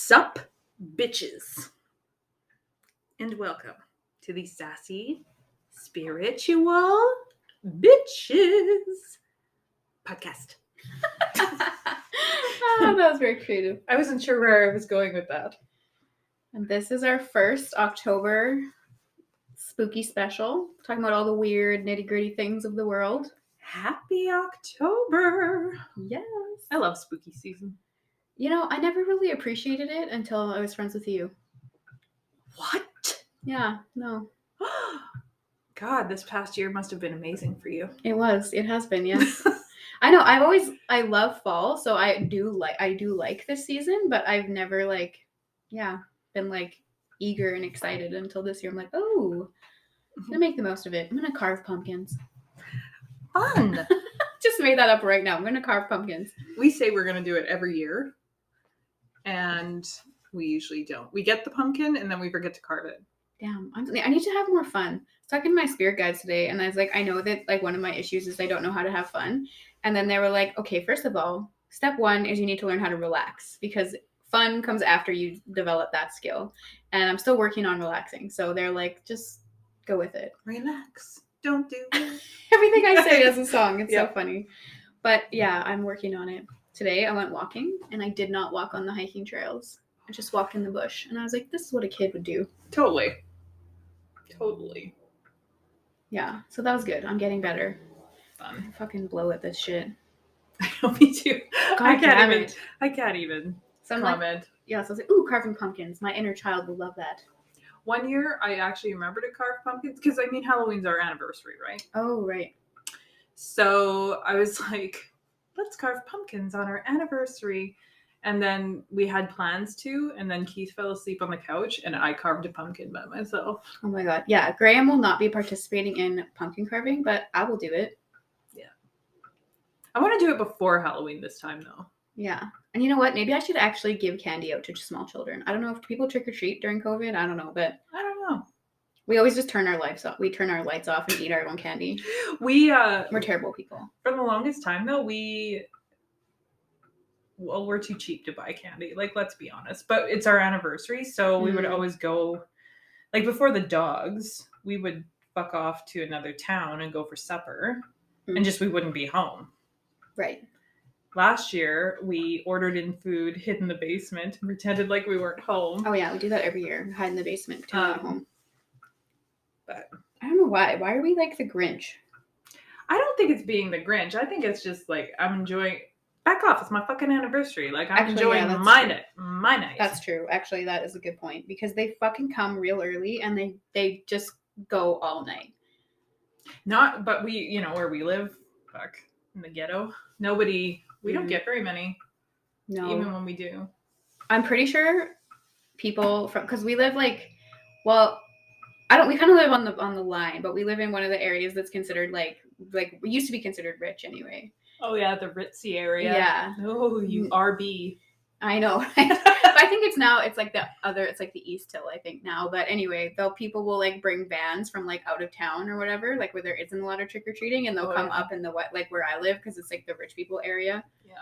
Sup, bitches, and welcome to the Sassy Spiritual Bitches podcast. Oh, that was very creative. I wasn't sure where I was going with that. And this is our first October spooky special, talking about all the weird nitty-gritty things of the world. Happy October! Yes. I love spooky season. You know, I never really appreciated it until I was friends with you. What? Yeah, no. God, this past year must have been amazing for you. It was. It has been, yes. I know. I love fall, so I do like this season, but I've never been eager and excited until this year. I'm like, oh, I'm gonna make the most of it. I'm gonna carve pumpkins. Fun! Just made that up right now. I'm gonna carve pumpkins. We say we're gonna do it every year, and we usually don't. We get the pumpkin and then we forget to carve it. Damn, I need to have more fun. I was talking to my spirit guides today, and I was like, I know that one of my issues is I don't know how to have fun. And then they were like, okay, first of all, step one is you need to learn how to relax, because fun comes after you develop that skill. And I'm still working on relaxing. So they're like, just go with it. Relax. Don't do it. Everything I say is a song. It's Yep. so funny. But yeah, I'm working on it. Today I went walking, and I did not walk on the hiking trails. I just walked in the bush. And I was like, this is what a kid would do. Totally. Yeah, so that was good. I'm getting better. Fun. I fucking blow at this shit. I know, me too. God damn it. I can't even So I'm like, comment. yeah, so I was like, ooh, carving pumpkins. My inner child will love that. One year, I actually remember to carve pumpkins because, Halloween's our anniversary, right? Oh, right. So I was like, let's carve pumpkins on our anniversary. And then we had plans to, and then Keith fell asleep on the couch, and I carved a pumpkin by myself. Oh my god. Yeah, Graham will not be participating in pumpkin carving, but I will do it. Yeah. I want to do it before Halloween this time, though. Yeah. And you know what? Maybe I should actually give candy out to small children. I don't know if people trick or treat during COVID. I don't know, but I don't know. we always just turn our lights off. We turn our lights off and eat our own candy. We're terrible people. For the longest time, though, we're too cheap to buy candy. Like, let's be honest. But it's our anniversary, so we would always go, like, before the dogs, we would fuck off to another town and go for supper, and just we wouldn't be home. Right. Last year, we ordered in food, hid in the basement, and pretended like we weren't home. Oh, yeah, we do that every year. Hide in the basement, pretend we're at home. But I don't know why. Why are we like the Grinch? I don't think it's being the Grinch. I think it's just, like, I'm enjoying... Back off. It's my fucking anniversary. Like, I'm enjoying my night. That's true. Actually, that is a good point. Because they fucking come real early and they just go all night. But we, where we live, fuck, in the ghetto, we don't get very many. No. Even when we do. I'm pretty sure people because we live we kind of live on the line, but we live in one of the areas that's considered like we used to be considered rich anyway. Oh, yeah, the ritzy area. Yeah. Oh, you RB. I know. I think it's like the East Hill, I think now. But anyway, though people will like bring vans from like out of town or whatever, like where there isn't a lot of trick-or-treating, and they'll come up in the where I live, because it's like the rich people area. Yeah.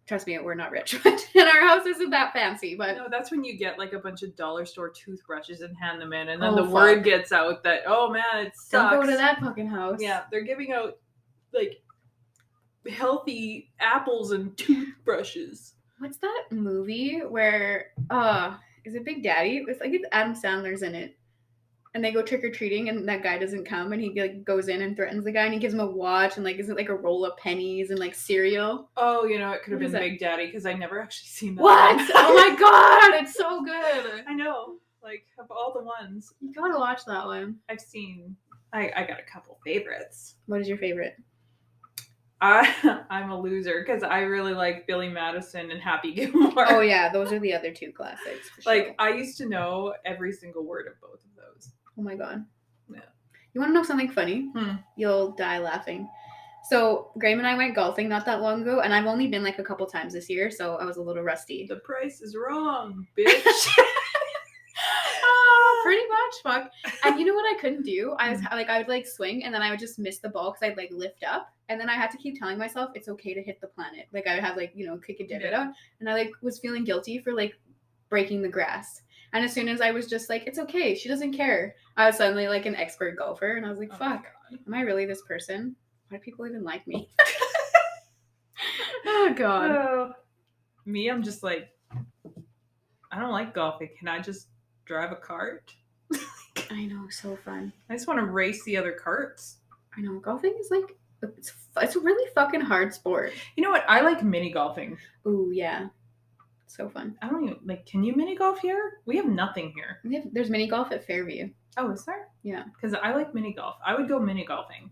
Trust me, we're not rich, but and our house isn't that fancy. But no, that's when you get like a bunch of dollar store toothbrushes and hand them in, and then word gets out that, oh man, it sucks. Don't go to that fucking house. Yeah, they're giving out like healthy apples and toothbrushes. What's that movie where is it Big Daddy? It's like Adam Sandler's in it, and they go trick-or-treating, and that guy doesn't come, and he like goes in and threatens the guy, and he gives him a watch, and like isn't like a roll of pennies and like cereal. Oh, it could have been Big Daddy, because I never actually seen that. What? Oh my god, it's so good. I know, like, of all the ones, you gotta watch that one. I've seen. I got a couple favorites. What is your favorite? I'm a loser because I really like Billy Madison and Happy Gilmore. Oh yeah, those are the other two classics. For like sure. I used to know every single word of both of those. Oh my god. Yeah. You want to know something funny? You'll die laughing. So Graham and I went golfing not that long ago, and I've only been like a couple times this year, so I was a little rusty. The price is wrong, bitch. Pretty much, fuck. And you know what I couldn't do? I would like swing, and then I would just miss the ball because I'd like lift up, and then I had to keep telling myself it's okay to hit the planet. Like I would have like kick a divot out, and I like was feeling guilty for like breaking the grass. And as soon as I was just like, it's okay, she doesn't care, I was suddenly like an expert golfer. And I was like, fuck, am I really this person? Why do people even like me? Oh, God. Oh, me, I'm just like, I don't like golfing. Can I just drive a cart? I know, so fun. I just want to race the other carts. I know, golfing is like, it's a really fucking hard sport. You know what? I like mini golfing. Ooh, yeah. So fun. I don't even, like, can you mini golf here? We have nothing here. There's mini golf at Fairview. Oh, is there? Yeah. Because I like mini golf. I would go mini golfing.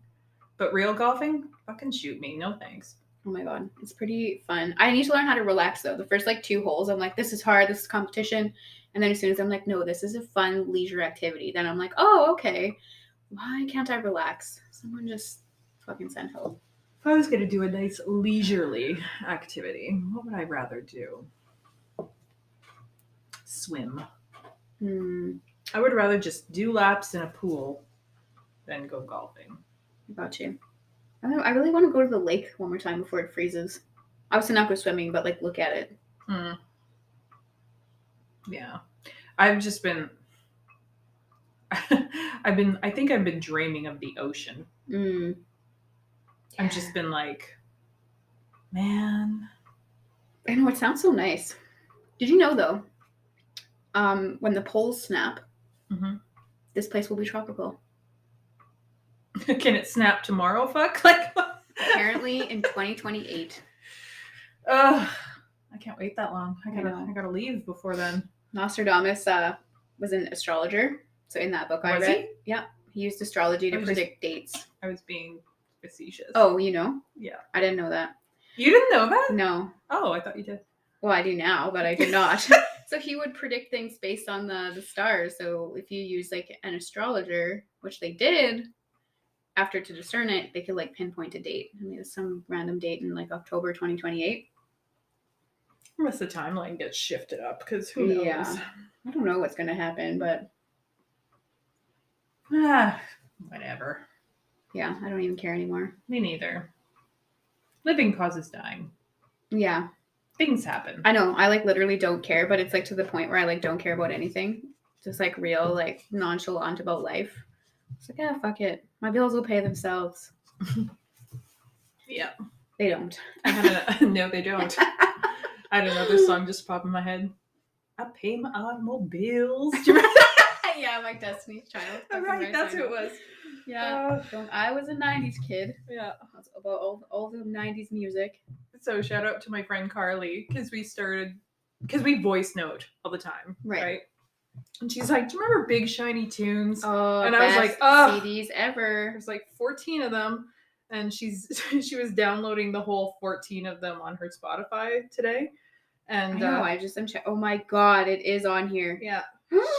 But real golfing? Fucking shoot me. No thanks. Oh my God. It's pretty fun. I need to learn how to relax though. The first like 2 holes, I'm like, this is hard. This is competition. And then as soon as I'm like, no, this is a fun leisure activity. Then I'm like, oh, okay. Why can't I relax? Someone just fucking send help. If I was going to do a nice leisurely activity, what would I rather do? Swim. I would rather just do laps in a pool than go golfing. Got you. I really want to go to the lake one more time before it freezes. Obviously not go swimming, but like look at it. Yeah. I've just been I think I've been dreaming of the ocean. Yeah. I've just been like, man. I know, it sounds so nice. Did you know though, when the poles snap, this place will be tropical. Can it snap tomorrow? Fuck. Like, apparently in 2028. I can't wait that long. I gotta leave before then. Nostradamus was an astrologer. So in that book I read, he used astrology to predict dates. I was being facetious. Oh, you know? Yeah. I didn't know that. You didn't know that? No. Oh, I thought you did. Well, I do now, but I did not. So he would predict things based on the stars. So if you use like an astrologer, which they did, after to discern it, they could like pinpoint a date. I mean, it's some random date in like October 2028. Unless the timeline gets shifted up, because who knows? Yeah. I don't know what's going to happen, but... whatever. Yeah, I don't even care anymore. Me neither. Living causes dying. Yeah. Things happen. I know. I like literally don't care, but it's like to the point where I like don't care about anything. Just like real, like nonchalant about life. It's like, yeah, fuck it. My bills will pay themselves. Yeah. They don't. No, they don't. I had another song just pop in my head. I pay my automobiles. Do you remember? Yeah, like Destiny's Child. Right, that's who it was. Yeah. I was a 90s kid. Yeah. That's about all the 90s music. So shout out to my friend Carly, because we voice note all the time. Right? And she's like, do you remember Big Shiny Tunes? Oh, and I was like, oh, CDs ever. There's like 14 of them. And she was downloading the whole 14 of them on her Spotify today. And I know, I'm oh my God, it is on here. Yeah.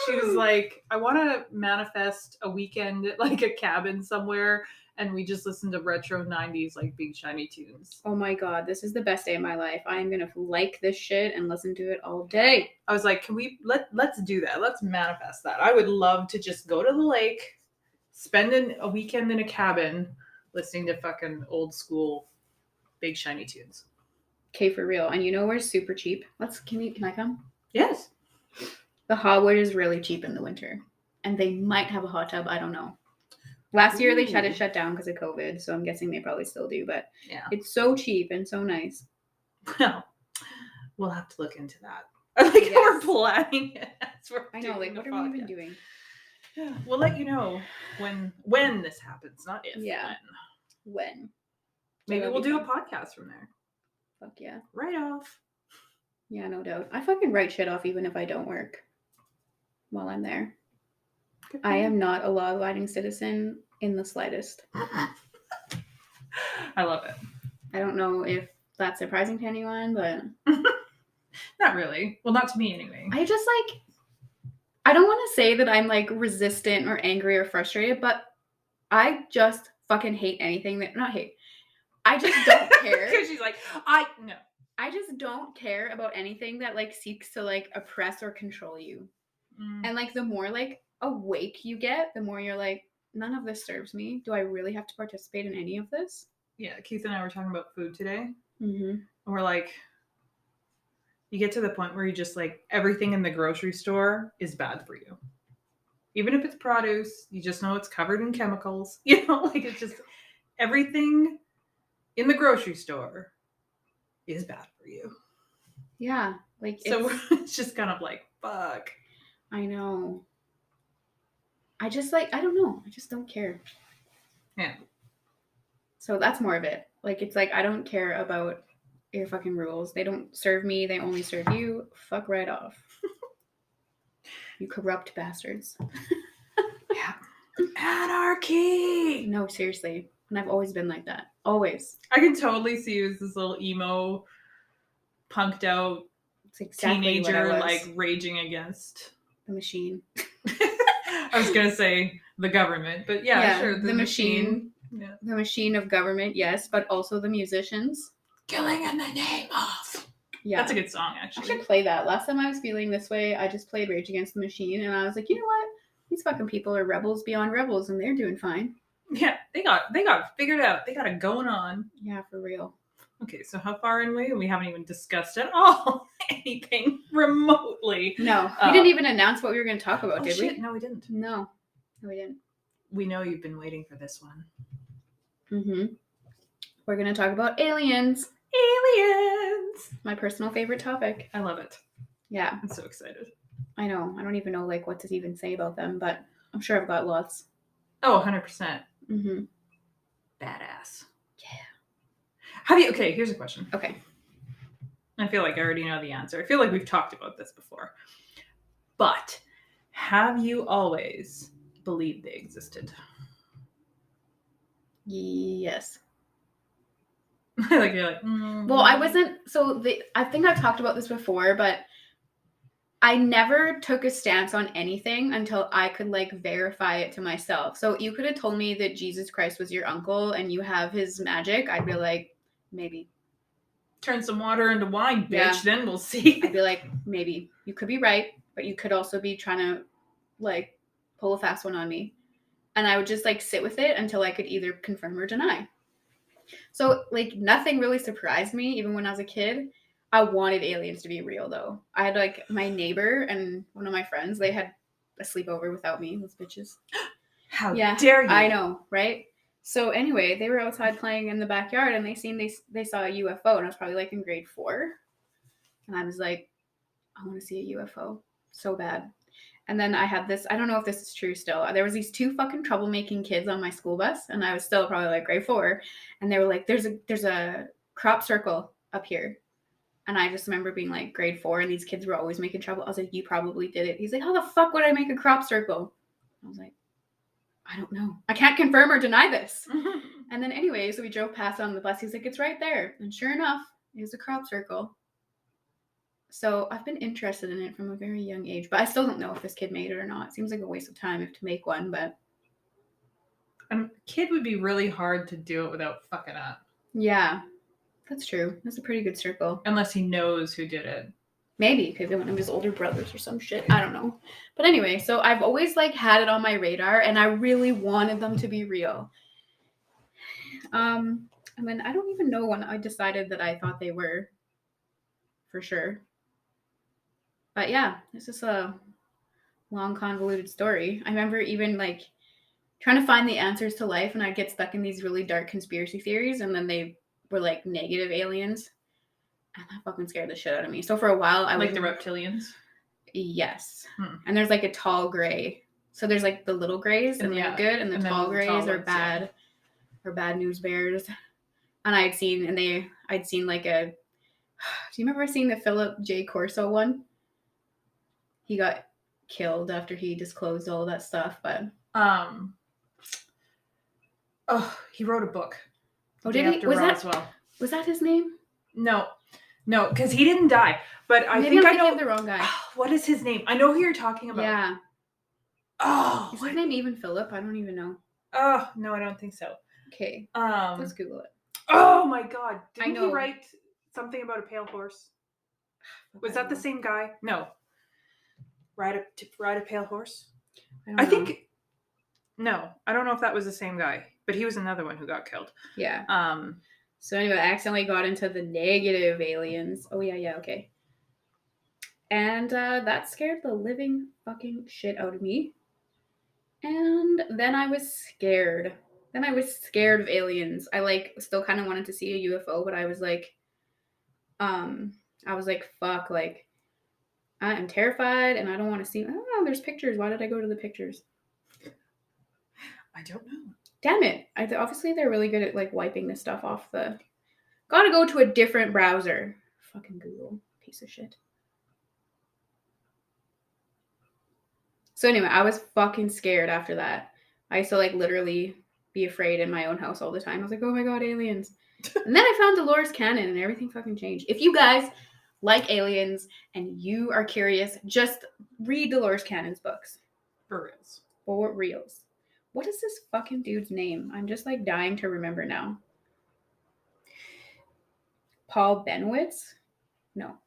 She was like, I want to manifest a weekend at like a cabin somewhere, and we just listen to retro 90s like Big Shiny Tunes. Oh my God, this is the best day of my life. I am gonna like this shit and listen to it all day. I was like, can we let's do that? Let's manifest that. I would love to just go to the lake, spend a weekend in a cabin listening to fucking old school Big Shiny Tunes. Okay, for real. And you know where's super cheap? Can I come? Yes. The Hotwood is really cheap in the winter. And they might have a hot tub. I don't know. Last year they tried to shut down because of COVID, so I'm guessing they probably still do. But yeah, it's so cheap and so nice. Well, we'll have to look into that. I think we're planning it. I know, like, what are we even doing? Yeah, we'll let you know when this happens, not if. Yeah. When. Maybe we'll do a podcast from there. Fuck yeah. Right off. Yeah, no doubt. I fucking write shit off even if I don't work while I'm there. I am not a law-abiding citizen in the slightest. I love it. I don't know if that's surprising to anyone, but... Not really. Well, not to me anyway. I just like... I don't want to say that I'm like resistant or angry or frustrated, but I just fucking hate anything that... Not hate. I just don't care. Because she's like, no. I just don't care about anything that like seeks to like oppress or control you. And like the more like awake you get, the more you're like, none of this serves me. Do I really have to participate in any of this? Yeah, Keith and I were talking about food today. Mm-hmm. And we're like, you get to the point where you just like everything in the grocery store is bad for you. Even if it's produce, you just know it's covered in chemicals. You know, like it's just everything in the grocery store is bad for you. Yeah. Like So it's just kind of like, fuck. I know. I just like, I don't know. I just don't care. Yeah. So that's more of it. Like, it's like, I don't care about your fucking rules. They don't serve me. They only serve you. Fuck right off. You corrupt bastards. Yeah. Anarchy! No, seriously. And I've always been like that. Always. I can totally see you as this little emo, punked out It's exactly what I teenager, was. like raging against The machine. I was gonna say the government, but yeah, sure, the machine. Yeah. The machine of government, yes, but also the musicians. Killing in the name of. Yeah. That's a good song, I actually. should play that. Last time I was feeling this way, I just played Rage Against the Machine, and I was like, you know what? These fucking people are rebels beyond rebels, and they're doing fine. Yeah, they got it figured out. They got it going on. Yeah, for real. Okay, so how far in we haven't even discussed at all anything remotely. No, we didn't even announce what we were going to talk about, did shit. we? No, we didn't. No, we didn't. We know you've been waiting for this one. Mm-hmm. We're going to talk about aliens. Aliens! My personal favorite topic. I love it. Yeah. I'm so excited. I know. I don't even know like what to even say about them, but I'm sure I've got lots. Oh, 100%. Mm-hmm. Badass. Yeah. Okay, here's a question. Okay. I feel like I already know the answer. I feel like we've talked about this before. But have you always believed they existed? Yes. Like you're like, Well, I wasn't. So I think I've talked about this before, but I never took a stance on anything until I could like verify it to myself. So you could have told me that Jesus Christ was your uncle and you have his magic. I'd be like, maybe. Turn some water into wine, bitch. Yeah. Then we'll see. I'd be like, maybe. You could be right, but you could also be trying to like pull a fast one on me. And I would just like sit with it until I could either confirm or deny. So like nothing really surprised me, even when I was a kid. I wanted aliens to be real though. I had like my neighbor and one of my friends, they had a sleepover without me, those bitches. How dare you? I know, right? So anyway, they were outside playing in the backyard and they saw a UFO, and I was probably like in grade 4. And I was like, I want to see a UFO so bad. And then I had this, I don't know if this is true still. There was these 2 fucking troublemaking kids on my school bus, and I was still probably like grade 4, and they were like, there's a crop circle up here. And I just remember being like grade 4, and these kids were always making trouble. I was like, you probably did it. He's like, how the fuck would I make a crop circle? I was like, I don't know. I can't confirm or deny this. And then anyway, so we drove past on the bus. He's like, it's right there. And sure enough, it was a crop circle. So I've been interested in it from a very young age, but I still don't know if this kid made it or not. It seems like a waste of time to make one, but. A kid would be really hard to do it without fucking up. Yeah, that's true. That's a pretty good circle. Unless he knows who did it. Maybe it could be one of his older brothers or some shit. I don't know. But anyway, so I've always like had it on my radar, and I really wanted them to be real. And then I don't even know when I decided that I thought they were, for sure. But yeah, this is a long, convoluted story. I remember even like trying to find the answers to life, and I'd get stuck in these really dark conspiracy theories, and then they were like negative aliens. And that fucking scared the shit out of me. So for a while, I like the reptilians. Yes. And there's like a tall gray. So there's like the little grays, and they're good, and the tall grays are bad, or bad news bears. And I'd seen like a. Do you remember seeing the Philip J. Corso one? He got killed after he disclosed all that stuff, but he wrote a book. Oh, did he? Was that his name? No, because he didn't die. But I Maybe think I'm I know thinking of the wrong guy. What is his name? I know who you're talking about. Yeah. Oh, is his name even Philip? I don't even know. Oh no, I don't think so. Okay. Let's Google it. Oh my God! Didn't he write something about a pale horse? Was that the same guy? No. Ride a pale horse? I think. No, I don't know if that was the same guy, but he was another one who got killed. Yeah. So anyway, I accidentally got into the negative aliens. Oh yeah, okay. And that scared the living fucking shit out of me. And then I was scared. Then I was scared of aliens. I like still kind of wanted to see a UFO, but I was like, fuck, like I am terrified and I don't want to see. Oh, there's pictures. Why did I go to the pictures? I don't know. Damn it. Obviously they're really good at like wiping this stuff off the. Gotta go to a different browser. Fucking Google, piece of shit. So anyway, I was fucking scared after that. I used to like literally be afraid in my own house all the time. I was like, oh my god, aliens. And then I found Dolores Cannon and everything fucking changed. If you guys like aliens and you are curious, just read Dolores Cannon's books. For reals. For reals. What is this fucking dude's name? I'm just like dying to remember now. Paul Benowitz? No.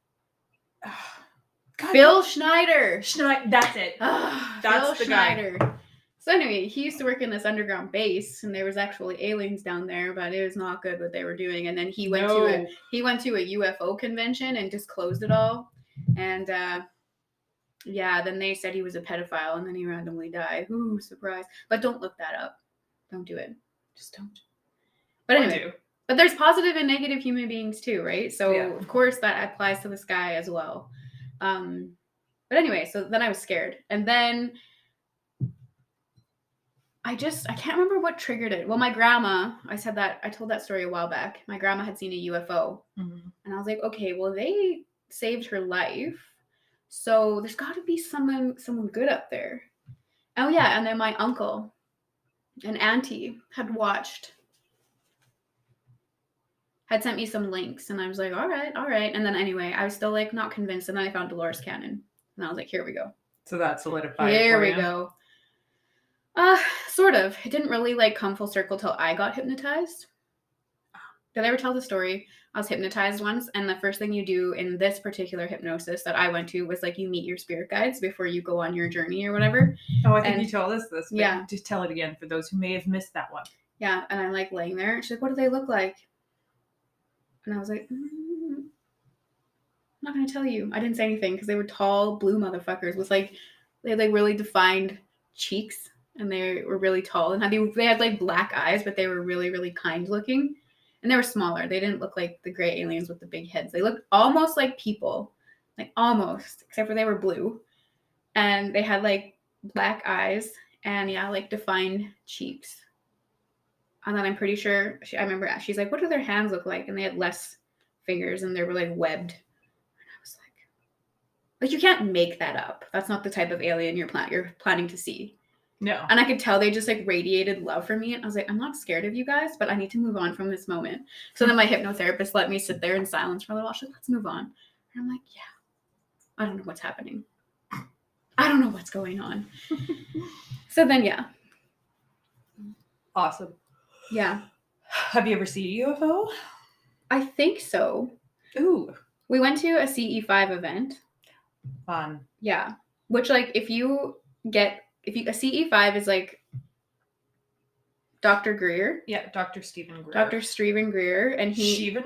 God, Bill Schneider. That's it. That's Bill the Schneider. guy. So anyway, he used to work in this underground base, and there was actually aliens down there, but it was not good what they were doing. And then he went to a UFO convention and disclosed it all. And yeah, then they said he was a pedophile, and then he randomly died. Ooh, surprise! But don't look that up. Don't do it. Just don't. But anyway, but there's positive and negative human beings too, right? So yeah. Of course that applies to this guy as well. But anyway, so then I was scared. And then I can't remember what triggered it. Well, my grandma, I told that story a while back. My grandma had seen a UFO. Mm-hmm. And I was like, okay, well, they saved her life. So there's got to be someone good up there. Oh, yeah. And then my uncle and auntie had sent me some links. And I was like, all right. And then anyway, I was still like not convinced. And then I found Dolores Cannon. And I was like, here we go. So that solidified. Here we go. Sort of. It didn't really like come full circle till I got hypnotized. Did I ever tell the story? I was hypnotized once, and the first thing you do in this particular hypnosis that I went to was like you meet your spirit guides before you go on your journey or whatever. Oh, I think you told us this. But yeah. Just tell it again for those who may have missed that one. Yeah, and I'm like laying there. She's like, "What do they look like?" And I was like, I'm not gonna tell you. I didn't say anything because they were tall, blue motherfuckers with like they had like really defined cheeks. And they were really tall and they had like black eyes, but they were really, really kind looking. And they were smaller. They didn't look like the gray aliens with the big heads. They looked almost like people, like almost, except for they were blue. And they had like black eyes and yeah, like defined cheeks. And then I'm pretty sure, I remember she's like, what do their hands look like? And they had less fingers and they were like webbed. And I was like you can't make that up. That's not the type of alien you're planning to see. No. And I could tell they just like radiated love for me. And I was like, I'm not scared of you guys, but I need to move on from this moment. So then my hypnotherapist let me sit there in silence for a little while. She's like, let's move on. And I'm like, yeah, I don't know what's happening. I don't know what's going on. So then, yeah. Awesome. Yeah. Have you ever seen a UFO? I think so. Ooh. We went to a CE5 event. Fun. Yeah. Which like, a CE5 is like Dr. Greer. Yeah, Dr. Stephen Greer. Dr. Stephen Greer. And he...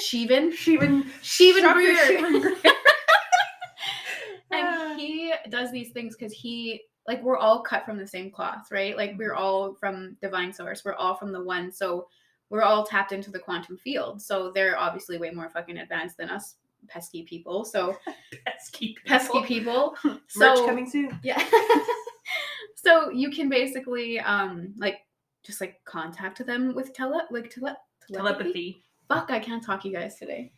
Sheevan Greer. And he does these things because we're all cut from the same cloth, right? Like we're all from divine source. We're all from the one. So we're all tapped into the quantum field. So they're obviously way more fucking advanced than us pesky people. So pesky people. Merch coming soon. Yeah. So you can basically just contact them with telepathy. Fuck, I can't talk you guys today.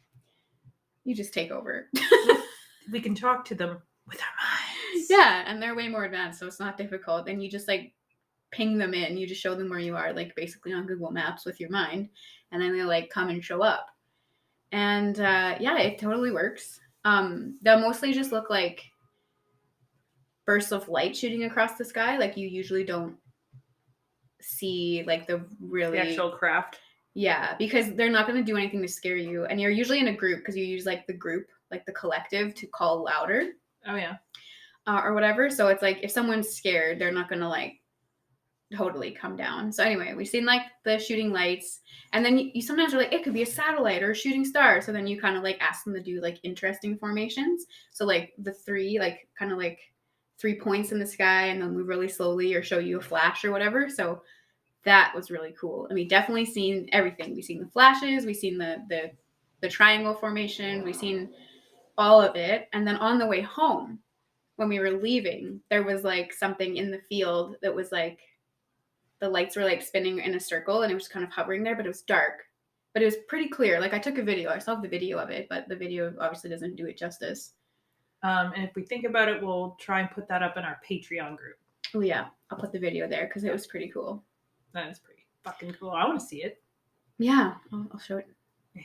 You just take over. We can talk to them with our minds. Yeah, and they're way more advanced, so it's not difficult. And you just ping them in. You just show them where you are, basically on Google Maps with your mind, and then they come and show up. And yeah, it totally works. They'll mostly just look like bursts of light shooting across the sky. Like you usually don't see the actual craft. Yeah, because they're not going to do anything to scare you. And you're usually in a group because you use the group, the collective to call louder. Oh, yeah. Or whatever. So it's if someone's scared, they're not going to totally come down. So anyway, we've seen like the shooting lights, and then you sometimes are like, it could be a satellite or a shooting star. So then you kind of like ask them to do like interesting formations. So like the three, like kind of like 3 points in the sky, and they'll move really slowly or show you a flash or whatever. So that was really cool. And we definitely seen everything. We've seen the flashes, we've seen the triangle formation, we've seen all of it. And then on the way home, when we were leaving, there was like something in the field that was like, the lights were like spinning in a circle and it was kind of hovering there, but it was dark. But it was pretty clear. Like I took a video. I still have the video of it, but the video obviously doesn't do it justice. And if we think about it, we'll try and put that up in our Patreon group. Oh yeah, I'll put the video there because it was pretty cool. That is pretty fucking cool. I want to see it. Yeah, I'll show it. Yeah.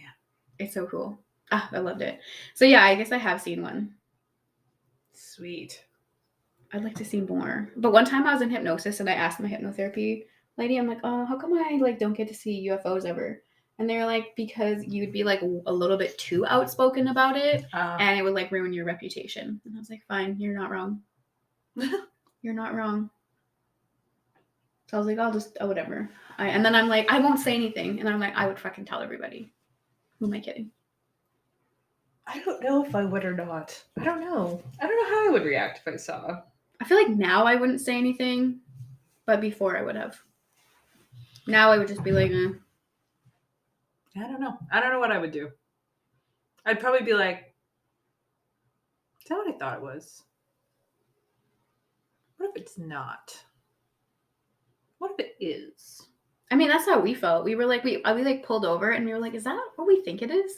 It's so cool. Ah, I loved it. So yeah, I guess I have seen one. Sweet. I'd like to see more. But one time I was in hypnosis and I asked my hypnotherapy lady, I'm like, oh, how come I like don't get to see UFOs ever? And they're like, because you'd be like a little bit too outspoken about it and it would like ruin your reputation. And I was like, fine, you're not wrong. You're not wrong. So I was like, I'll just, whatever. And then I'm like, I won't say anything. And I'm like, I would fucking tell everybody. Who am I kidding? I don't know if I would or not. I don't know how I would react if I saw. I feel like now I wouldn't say anything, but before I would have. Now I would just be like, I don't know. I don't know what I would do. I'd probably be like, is that what I thought it was? What if it's not? What if it is? I mean, that's how we felt. We were like, we like pulled over and we were like, is that what we think it is?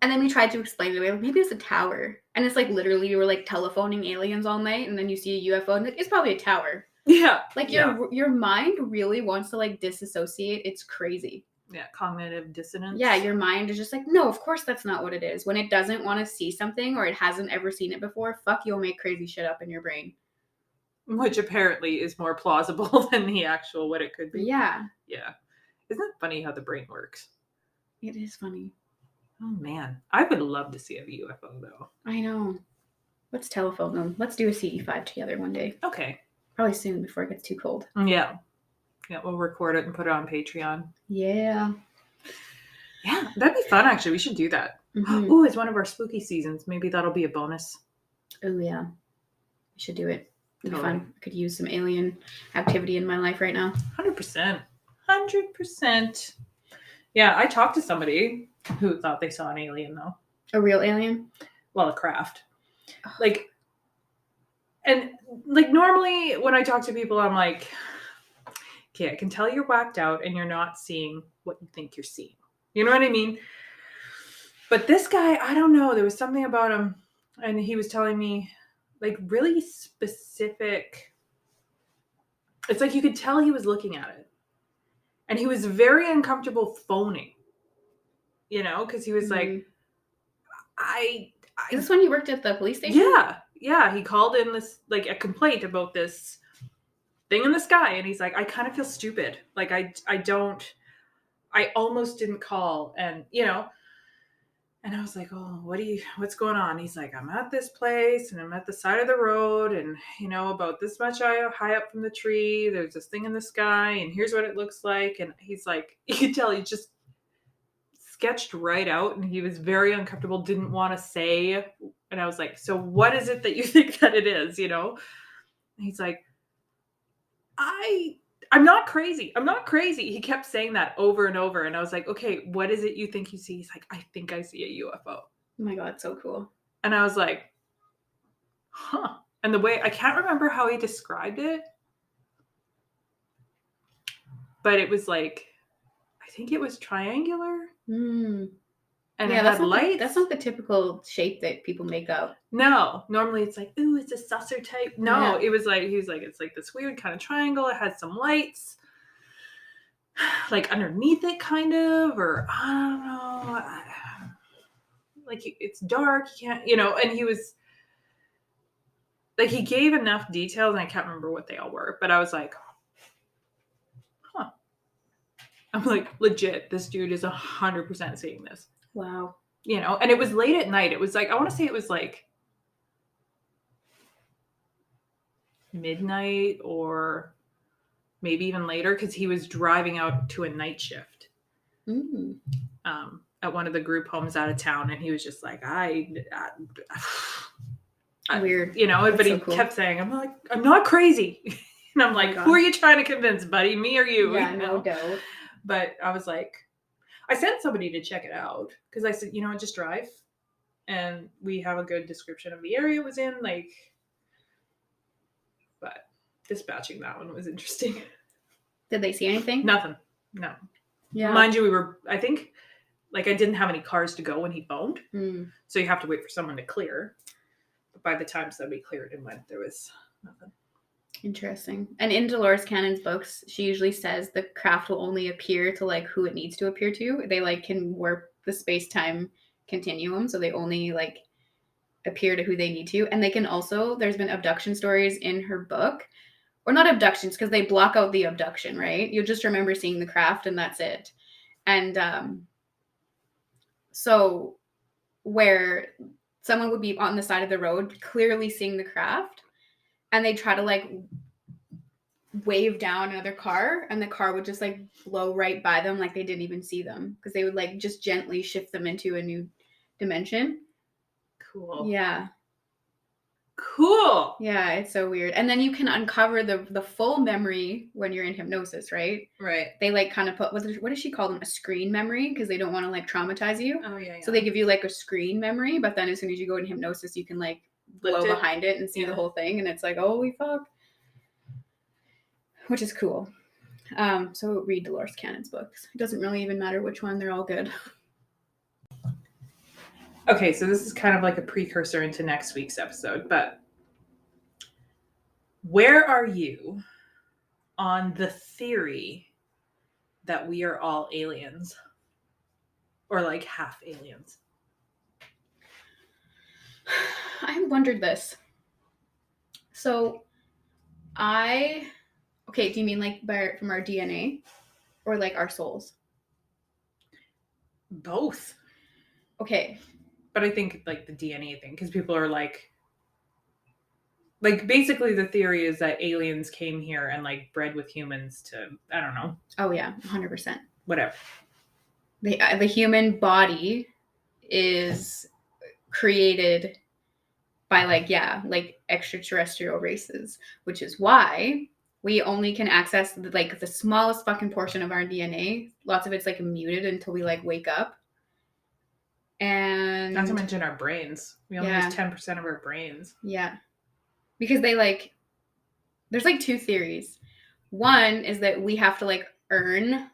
And then we tried to explain it away. Like, maybe it's a tower. And it's like literally you were like telephoning aliens all night and then you see a UFO and like, it's probably a tower. Yeah. Like your mind really wants to like disassociate. It's crazy. Yeah, cognitive dissonance. Yeah, your mind is just like, no, of course that's not what it is. When it doesn't want to see something or it hasn't ever seen it before, fuck, you'll make crazy shit up in your brain. Which apparently is more plausible than the actual what it could be. Yeah. Yeah. Isn't it funny how the brain works? It is funny. Oh, man. I would love to see a UFO, though. I know. Let's telephone them. Let's do a CE5 together one day. Okay. Probably soon before it gets too cold. Yeah. Yeah, we'll record it and put it on Patreon. Yeah. Yeah, that'd be fun, actually. We should do that. Mm-hmm. Oh, it's one of our spooky seasons. Maybe that'll be a bonus. Oh, yeah. We should do it. It'd be Totally. fun. I could use some alien activity in my life right now. 100%. 100%. Yeah, I talked to somebody who thought they saw an alien, though. A real alien? Well, a craft. Like, and like normally when I talk to people, I'm like, okay, I can tell you're whacked out and you're not seeing what you think you're seeing. You know what I mean? But this guy, I don't know. There was something about him and he was telling me like really specific. It's like you could tell he was looking at it. And he was very uncomfortable phoning. You know, because he was like, Is this when you worked at the police station? Yeah. He called in this, like, a complaint about this thing in the sky. And he's like, I kind of feel stupid. Like, I almost didn't call. And, you know, and I was like, oh, what's going on? He's like, I'm at this place and I'm at the side of the road. And, you know, about this much high up from the tree, there's this thing in the sky. And here's what it looks like. And he's like, you could tell he just sketched right out and he was very uncomfortable, didn't want to say. And I was like, so what is it that you think that it is, you know? And he's like, I'm not crazy. I'm not crazy. He kept saying that over and over. And I was like, okay, what is it you think you see? He's like, I think I see a UFO. Oh my God, so cool. And I was like, huh. And the way, I can't remember how he described it, but it was like, I think it was triangular. Mm. And yeah, it had lights. That's not the typical shape that people make up. No, normally it's like, ooh, it's a saucer type. No, Yeah. It was like, he was like, it's like this weird kind of triangle. It had some lights, like underneath it, kind of, or I don't know. Like it's dark. You can't, you know. And he was like, he gave enough details, and I can't remember what they all were. But I was like, huh. I'm like, legit, this dude is 100% seeing this. Wow. You know, and it was late at night. It was like, I want to say it was like midnight or maybe even later, because he was driving out to a night shift at one of the group homes out of town, and he was just like, Weird. You know, but he kept saying, I'm not crazy. And I'm like, who are you trying to convince, buddy? Me or you? Yeah, you know? no doubt. But I was like, I sent somebody to check it out because I said, just drive. And we have a good description of the area it was in. Like, but dispatching that one was interesting. Did they see anything? Nothing. No. Yeah. Mind you, I think, like, I didn't have any cars to go when he phoned. So you have to wait for someone to clear. But by the time somebody cleared and went, there was nothing. Interesting. And in Dolores Cannon's books, she usually says the craft will only appear to like who it needs to appear to. They like can warp the space-time continuum, so they only like appear to who they need to. And they can also, there's been abduction stories in her book, or not abductions because they block out the abduction, right? You'll just remember seeing the craft and that's it. And so where someone would be on the side of the road clearly seeing the craft, and they try to like wave down another car, and the car would just like blow right by them like they didn't even see them, because they would like just gently shift them into a new dimension. Cool. Yeah. Cool. Yeah, it's so weird. And then you can uncover the full memory when you're in hypnosis, right? Right. They like kind of put, what does she call them? A screen memory, because they don't want to like traumatize you. Oh, yeah. So they give you like a screen memory, but then as soon as you go in hypnosis, you can like blow behind it and see the whole thing. And it's like, holy fuck. Which is cool. So read Dolores Cannon's books. It doesn't really even matter which one. They're all good. Okay, so this is kind of like a precursor into next week's episode, but where are you on the theory that we are all aliens? Or like half aliens? I wondered this. So okay, do you mean like from our DNA or like our souls? Both. Okay. But I think like the DNA thing, because people are like basically the theory is that aliens came here and like bred with humans to, I don't know. Oh yeah, 100%. Whatever. The human body is created by like extraterrestrial races, which is why we only can access the smallest fucking portion of our DNA. Lots of it's like muted until we like wake up. And not to mention our brains. We only use 10% of our brains. Yeah. Because there's like two theories. One is that we have to like earn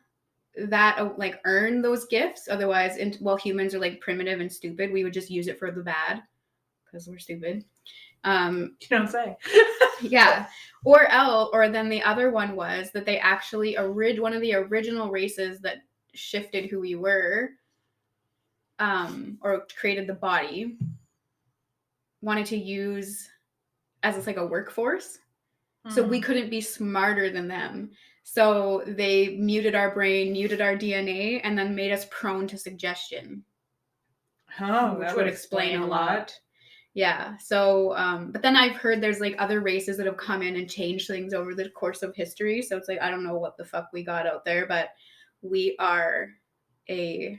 those gifts. Otherwise, while humans are like primitive and stupid, we would just use it for the bad because we're stupid. You don't say. Yeah. Or then the other one was that they actually one of the original races that shifted who we were, or created the body, wanted to use as like a workforce. So we couldn't be smarter than them. So they muted our brain, muted our DNA, and then made us prone to suggestion. Oh, that would explain a lot. Yeah. So, but then I've heard there's like other races that have come in and changed things over the course of history. So it's like, I don't know what the fuck we got out there, but we are a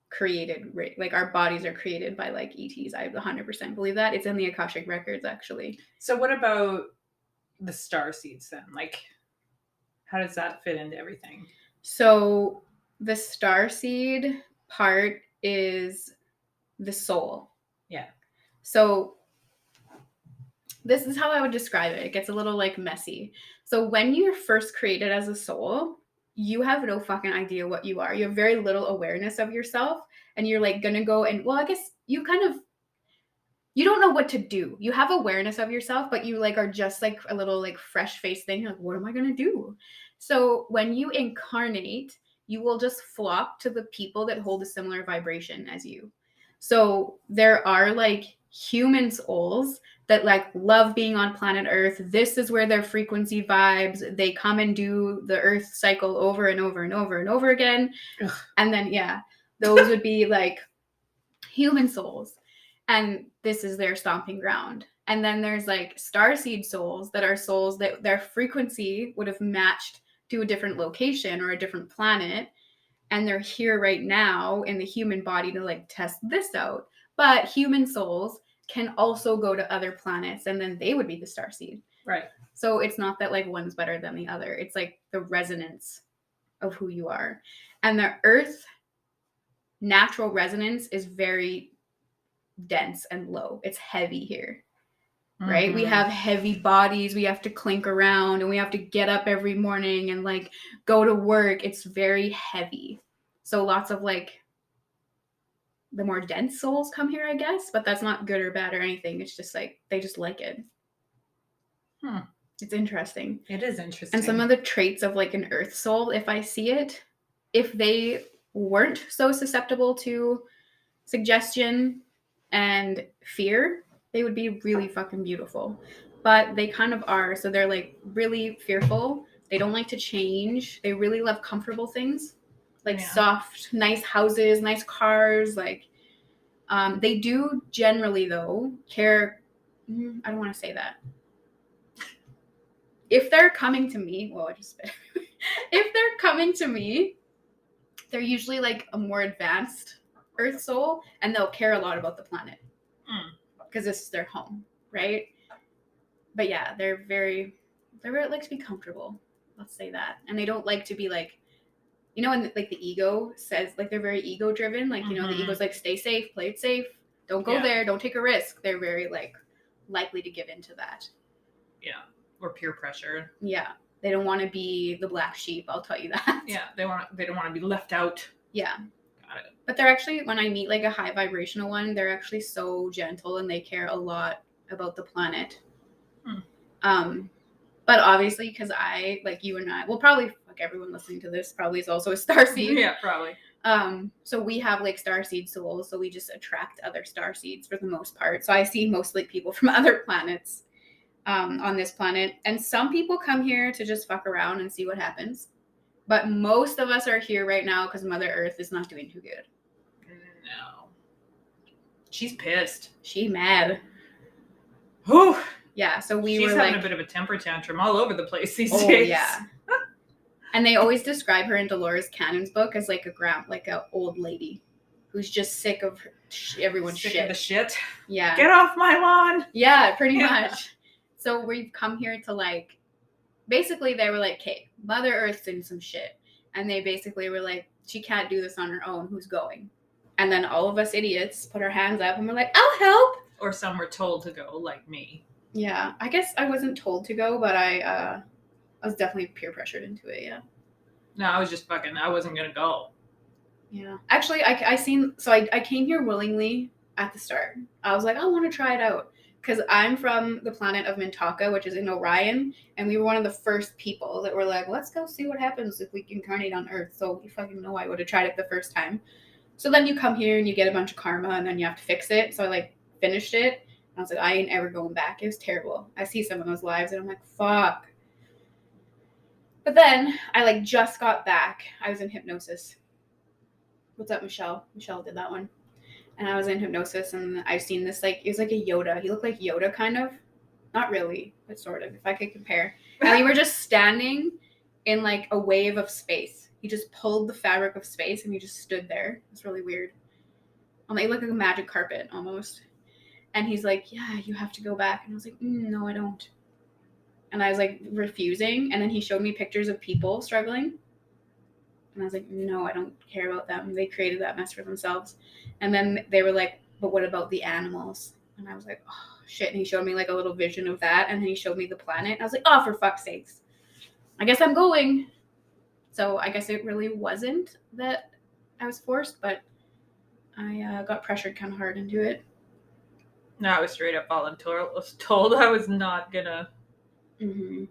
created, like our bodies are created by like ETs. I 100% believe that. It's in the Akashic records, actually. So what about the Starseeds then? Like, how does that fit into everything? So the Starseed part is the soul. Yeah. So this is how I would describe it. It gets a little like messy. So when you're first created as a soul, you have no fucking idea what you are. You have very little awareness of yourself, and you're like gonna go and, well, I guess you don't know what to do. You have awareness of yourself, but you like are just like a little like fresh face thing. You're like, what am I gonna do? So when you incarnate, you will just flock to the people that hold a similar vibration as you. So there are like human souls that like love being on planet Earth. This is where their frequency vibes. They come and do the Earth cycle over and over and over and over again. Ugh. And then, those would be like human souls. And this is their stomping ground. And then there's like starseed souls that are souls that their frequency would have matched to a different location or a different planet. And they're here right now in the human body to like test this out. But human souls can also go to other planets, and then they would be the starseed. Right. So it's not that like one's better than the other. It's like the resonance of who you are. And the Earth natural resonance is very dense and low. It's heavy here. Right? We have heavy bodies. We have to clink around and we have to get up every morning and like go to work. It's very heavy. So lots of like the more dense souls come here, I guess, but that's not good or bad or anything. It's just like they just like it. It's interesting. It is interesting. And some of the traits of like an earth soul, if I see it, if they weren't so susceptible to suggestion and fear, they would be really fucking beautiful. But they kind of are. So they're like really fearful. They don't like to change. They really love comfortable things, like soft, nice houses, nice cars. Like they do generally though care. I don't want to say that. If they're coming to me, well, I just spit. If they're coming to me, they're usually like a more advanced earth soul, and they'll care a lot about the planet because this is their home, right? But yeah, they're very like to be comfortable. Let's say that. And they don't like to be like, you know, when like the ego says, like they're very ego driven. Like, you know, the ego's like, stay safe, play it safe. Don't go there. Don't take a risk. They're very like likely to give into that. Yeah. Or peer pressure. Yeah. They don't want to be the black sheep. I'll tell you that. Yeah. They don't want to be left out. Yeah. Got it. But they're actually, when I meet like a high vibrational one, they're actually so gentle and they care a lot about the planet. But obviously, because I, like you and I, well, probably like everyone listening to this probably is also a starseed. Yeah, probably. So we have like starseed souls, so we just attract other starseeds for the most part. So I see mostly people from other planets on this planet, and some people come here to just fuck around and see what happens. But most of us are here right now because Mother Earth is not doing too good. No. She's pissed. She mad. Whew. Yeah, so She's having a bit of a temper tantrum all over the place these days. Yeah. And they always describe her in Dolores Cannon's book as like a old lady who's just sick of everyone's sick shit. Of the shit. Yeah. Get off my lawn. Yeah, pretty much. So we've come here to like, basically they were like, okay, Mother Earth's in some shit. And they basically were like, she can't do this on her own. Who's going? And then all of us idiots put our hands up and we're like, I'll help. Or some were told to go, like me. Yeah, I guess I wasn't told to go, but I was definitely peer pressured into it, yeah. No, I was just I wasn't going to go. Yeah. Actually, I came here willingly at the start. I was like, I want to try it out. Because I'm from the planet of Mintaka, which is in Orion, and we were one of the first people that were like, let's go see what happens if we incarnate on Earth. So you fucking know I would have tried it the first time. So then you come here and you get a bunch of karma, and then you have to fix it. So I like finished it. I was like, I ain't ever going back. It was terrible. I see some of those lives and I'm like, fuck. But then I like just got back. I was in hypnosis. What's up, Michelle? Michelle did that one. And I was in hypnosis and I've seen this, like, it was like a Yoda. He looked like Yoda, kind of. Not really, but sort of, if I could compare. And we were just standing in like a wave of space. He just pulled the fabric of space and he just stood there. It's really weird. I'm like, look like a magic carpet almost. And he's like, yeah, you have to go back. And I was like, no, I don't. And I was like refusing. And then he showed me pictures of people struggling. And I was like, no, I don't care about them. They created that mess for themselves. And then they were like, but what about the animals? And I was like, oh, shit. And he showed me like a little vision of that. And then he showed me the planet. And I was like, oh, for fuck's sakes. I guess I'm going. So I guess it really wasn't that I was forced, but I got pressured kind of hard into it. No, I was straight up told I was not gonna. Mm-hmm.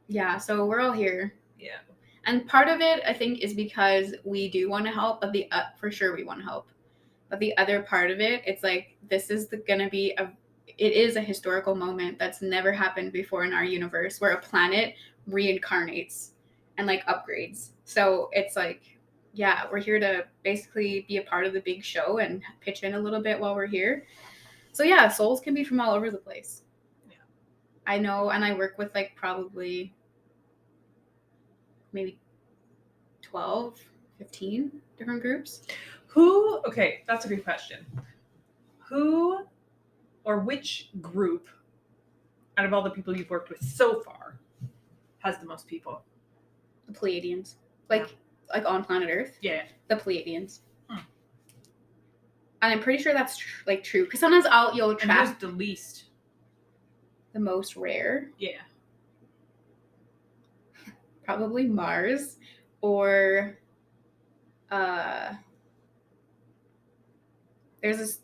Yeah, so we're all here. Yeah. And part of it, I think, is because we do want to help, but for sure we want to help. But the other part of it, it's like, this is gonna be it is a historical moment that's never happened before in our universe, where a planet reincarnates and like upgrades. So it's like, yeah, we're here to basically be a part of the big show and pitch in a little bit while we're here. So yeah, souls can be from all over the place. I know, and I work with like probably maybe 12, 15 different groups. Okay, that's a good question. Who or which group out of all the people you've worked with so far has the most people? The Pleiadians. Like on planet Earth. Yeah. The Pleiadians. And I'm pretty sure that's true. Because sometimes you'll track. And who's the least? The most rare? Yeah. Probably Mars. Or there's this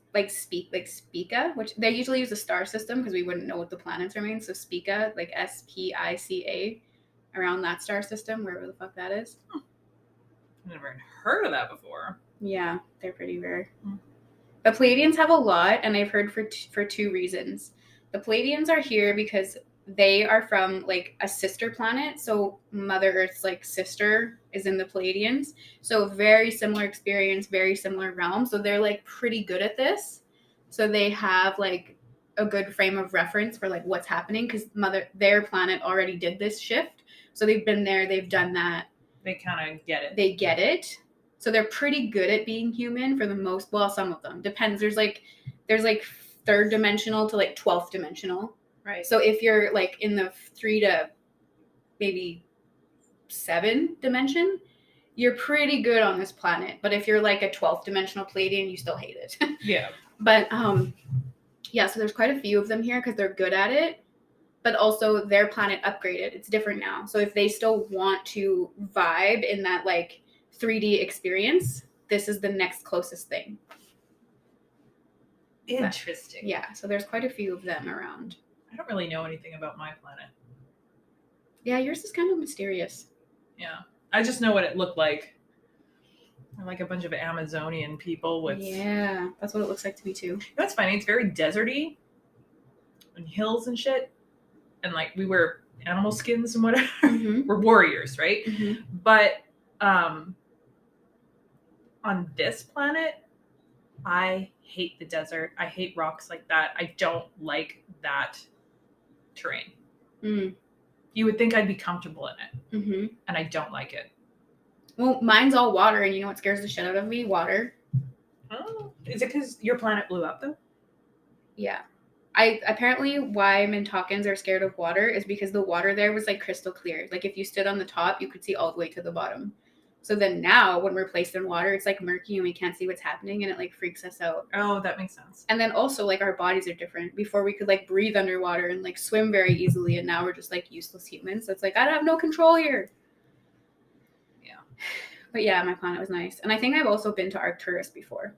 Spica, which they usually use a star system because we wouldn't know what the planets remain. So Spica, like Spica, around that star system, wherever the fuck that is. I've never heard of that before. Yeah, they're pretty rare. The Pleiadians have a lot, and I've heard for two reasons. The Pleiadians are here because they are from like a sister planet, so Mother Earth's like sister is in the Pleiadians. So very similar experience, very similar realm. So they're like pretty good at this. So they have like a good frame of reference for like what's happening because their planet already did this shift. So they've been there, they've done that. They kind of get it. They get it. So they're pretty good at being human for the most. Well, some of them depends. There's like third dimensional to like 12th dimensional. Right. So if you're like in the 3 to maybe 7 dimension, you're pretty good on this planet. But if you're like a 12th dimensional Pleiadian, you still hate it. Yeah. But yeah. So there's quite a few of them here because they're good at it. But also their planet upgraded. It's different now. So if they still want to vibe in that like 3D experience, this is the next closest thing. Interesting. But, yeah, so there's quite a few of them around. I don't really know anything about my planet. Yeah, yours is kind of mysterious. Yeah. I just know what it looked like. They're like a bunch of Amazonian people with... Yeah, that's what it looks like to me too. You know what's funny? It's very deserty. And hills and shit. And like we wear animal skins and whatever. Mm-hmm. We're warriors, right? Mm-hmm. But on this planet, I hate the desert. I hate rocks like that. I don't like that terrain. Mm. You would think I'd be comfortable in it. Mm-hmm. And I don't like it. Well, mine's all water, and you know what scares the shit out of me? Water. Oh, is it because your planet blew up, though? Yeah. Apparently why Mintakans are scared of water is because the water there was like crystal clear. Like if you stood on the top, you could see all the way to the bottom. So then now when we're placed in water, it's like murky and we can't see what's happening and it like freaks us out. Oh, that makes sense. And then also like our bodies are different. Before we could like breathe underwater and like swim very easily, and now we're just like useless humans. So it's like I have no control here. Yeah. But yeah, my planet was nice. And I think I've also been to Arcturus before.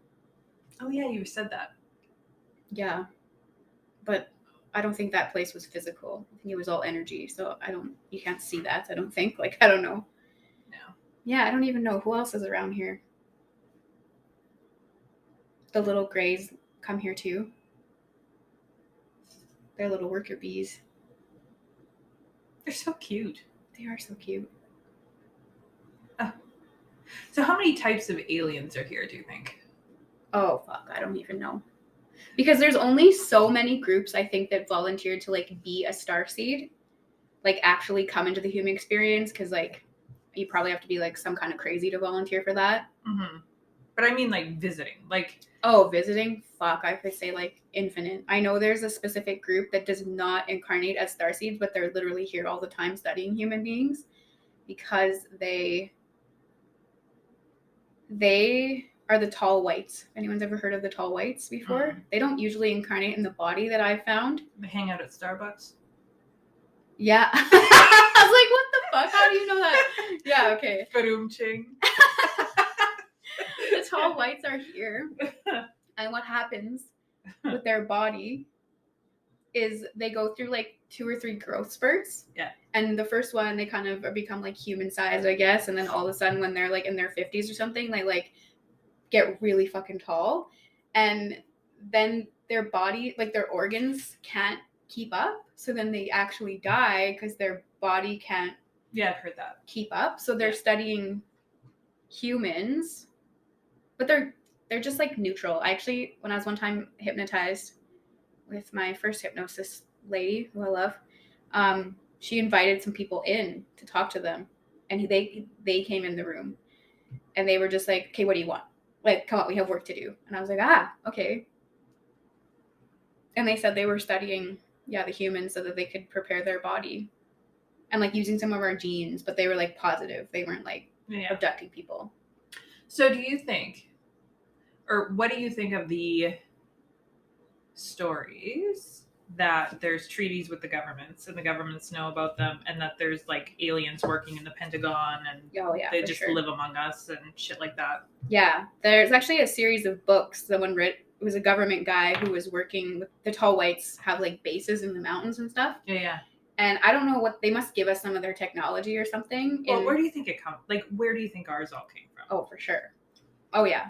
Oh yeah, you said that. Yeah. But I don't think that place was physical. I think it was all energy. So you can't see that, I don't think. Like, I don't know. No. Yeah, I don't even know who else is around here. The little grays come here too. They're little worker bees. They're so cute. They are so cute. Oh. So how many types of aliens are here, do you think? Oh, fuck. I don't even know. Because there's only so many groups, I think, that volunteered to, like, be a starseed. Like, actually come into the human experience. Because, like, you probably have to be, like, some kind of crazy to volunteer for that. Mm-hmm. But I mean, like, visiting. Like... Oh, visiting? Fuck. I could say, like, infinite. I know there's a specific group that does not incarnate as starseeds, but they're literally here all the time studying human beings. Because they are the tall whites. Anyone's ever heard of the tall whites before? They don't usually incarnate in the body that I've found. They hang out at Starbucks? Yeah. I was like, what the fuck? How do you know that? Yeah, okay. Ba-doom-ching. The tall whites are here. And what happens with their body is they go through like 2 or 3 growth spurts. Yeah. And the first one, they kind of become like human sized, I guess. And then all of a sudden when they're like in their 50s or something, they like get really fucking tall. And then their body, like their organs can't keep up. So then they actually die because their body can't I've heard that. keep up. So they're studying humans, but they're just like neutral. I actually, when I was one time hypnotized with my first hypnosis lady, who I love, She invited some people in to talk to them, and they came in the room, and they were just like, okay, what do you want? Like, come on, we have work to do. And I was like, okay. And they said they were studying, the humans so that they could prepare their body and like using some of our genes, but they were like positive. They weren't like abducting people. So do you think, or what do you think of the stories that there's treaties with the governments and the governments know about them, and that there's like aliens working in the Pentagon and they just live among us and shit like that? Yeah, there's actually a series of books someone wrote. It was a government guy who was working with the tall whites, have like bases in the mountains and stuff. Yeah. And I don't know what they must give us some of their technology or something. Well, where do you think it comes? Like, where do you think ours all came from? Oh, for sure. Oh yeah.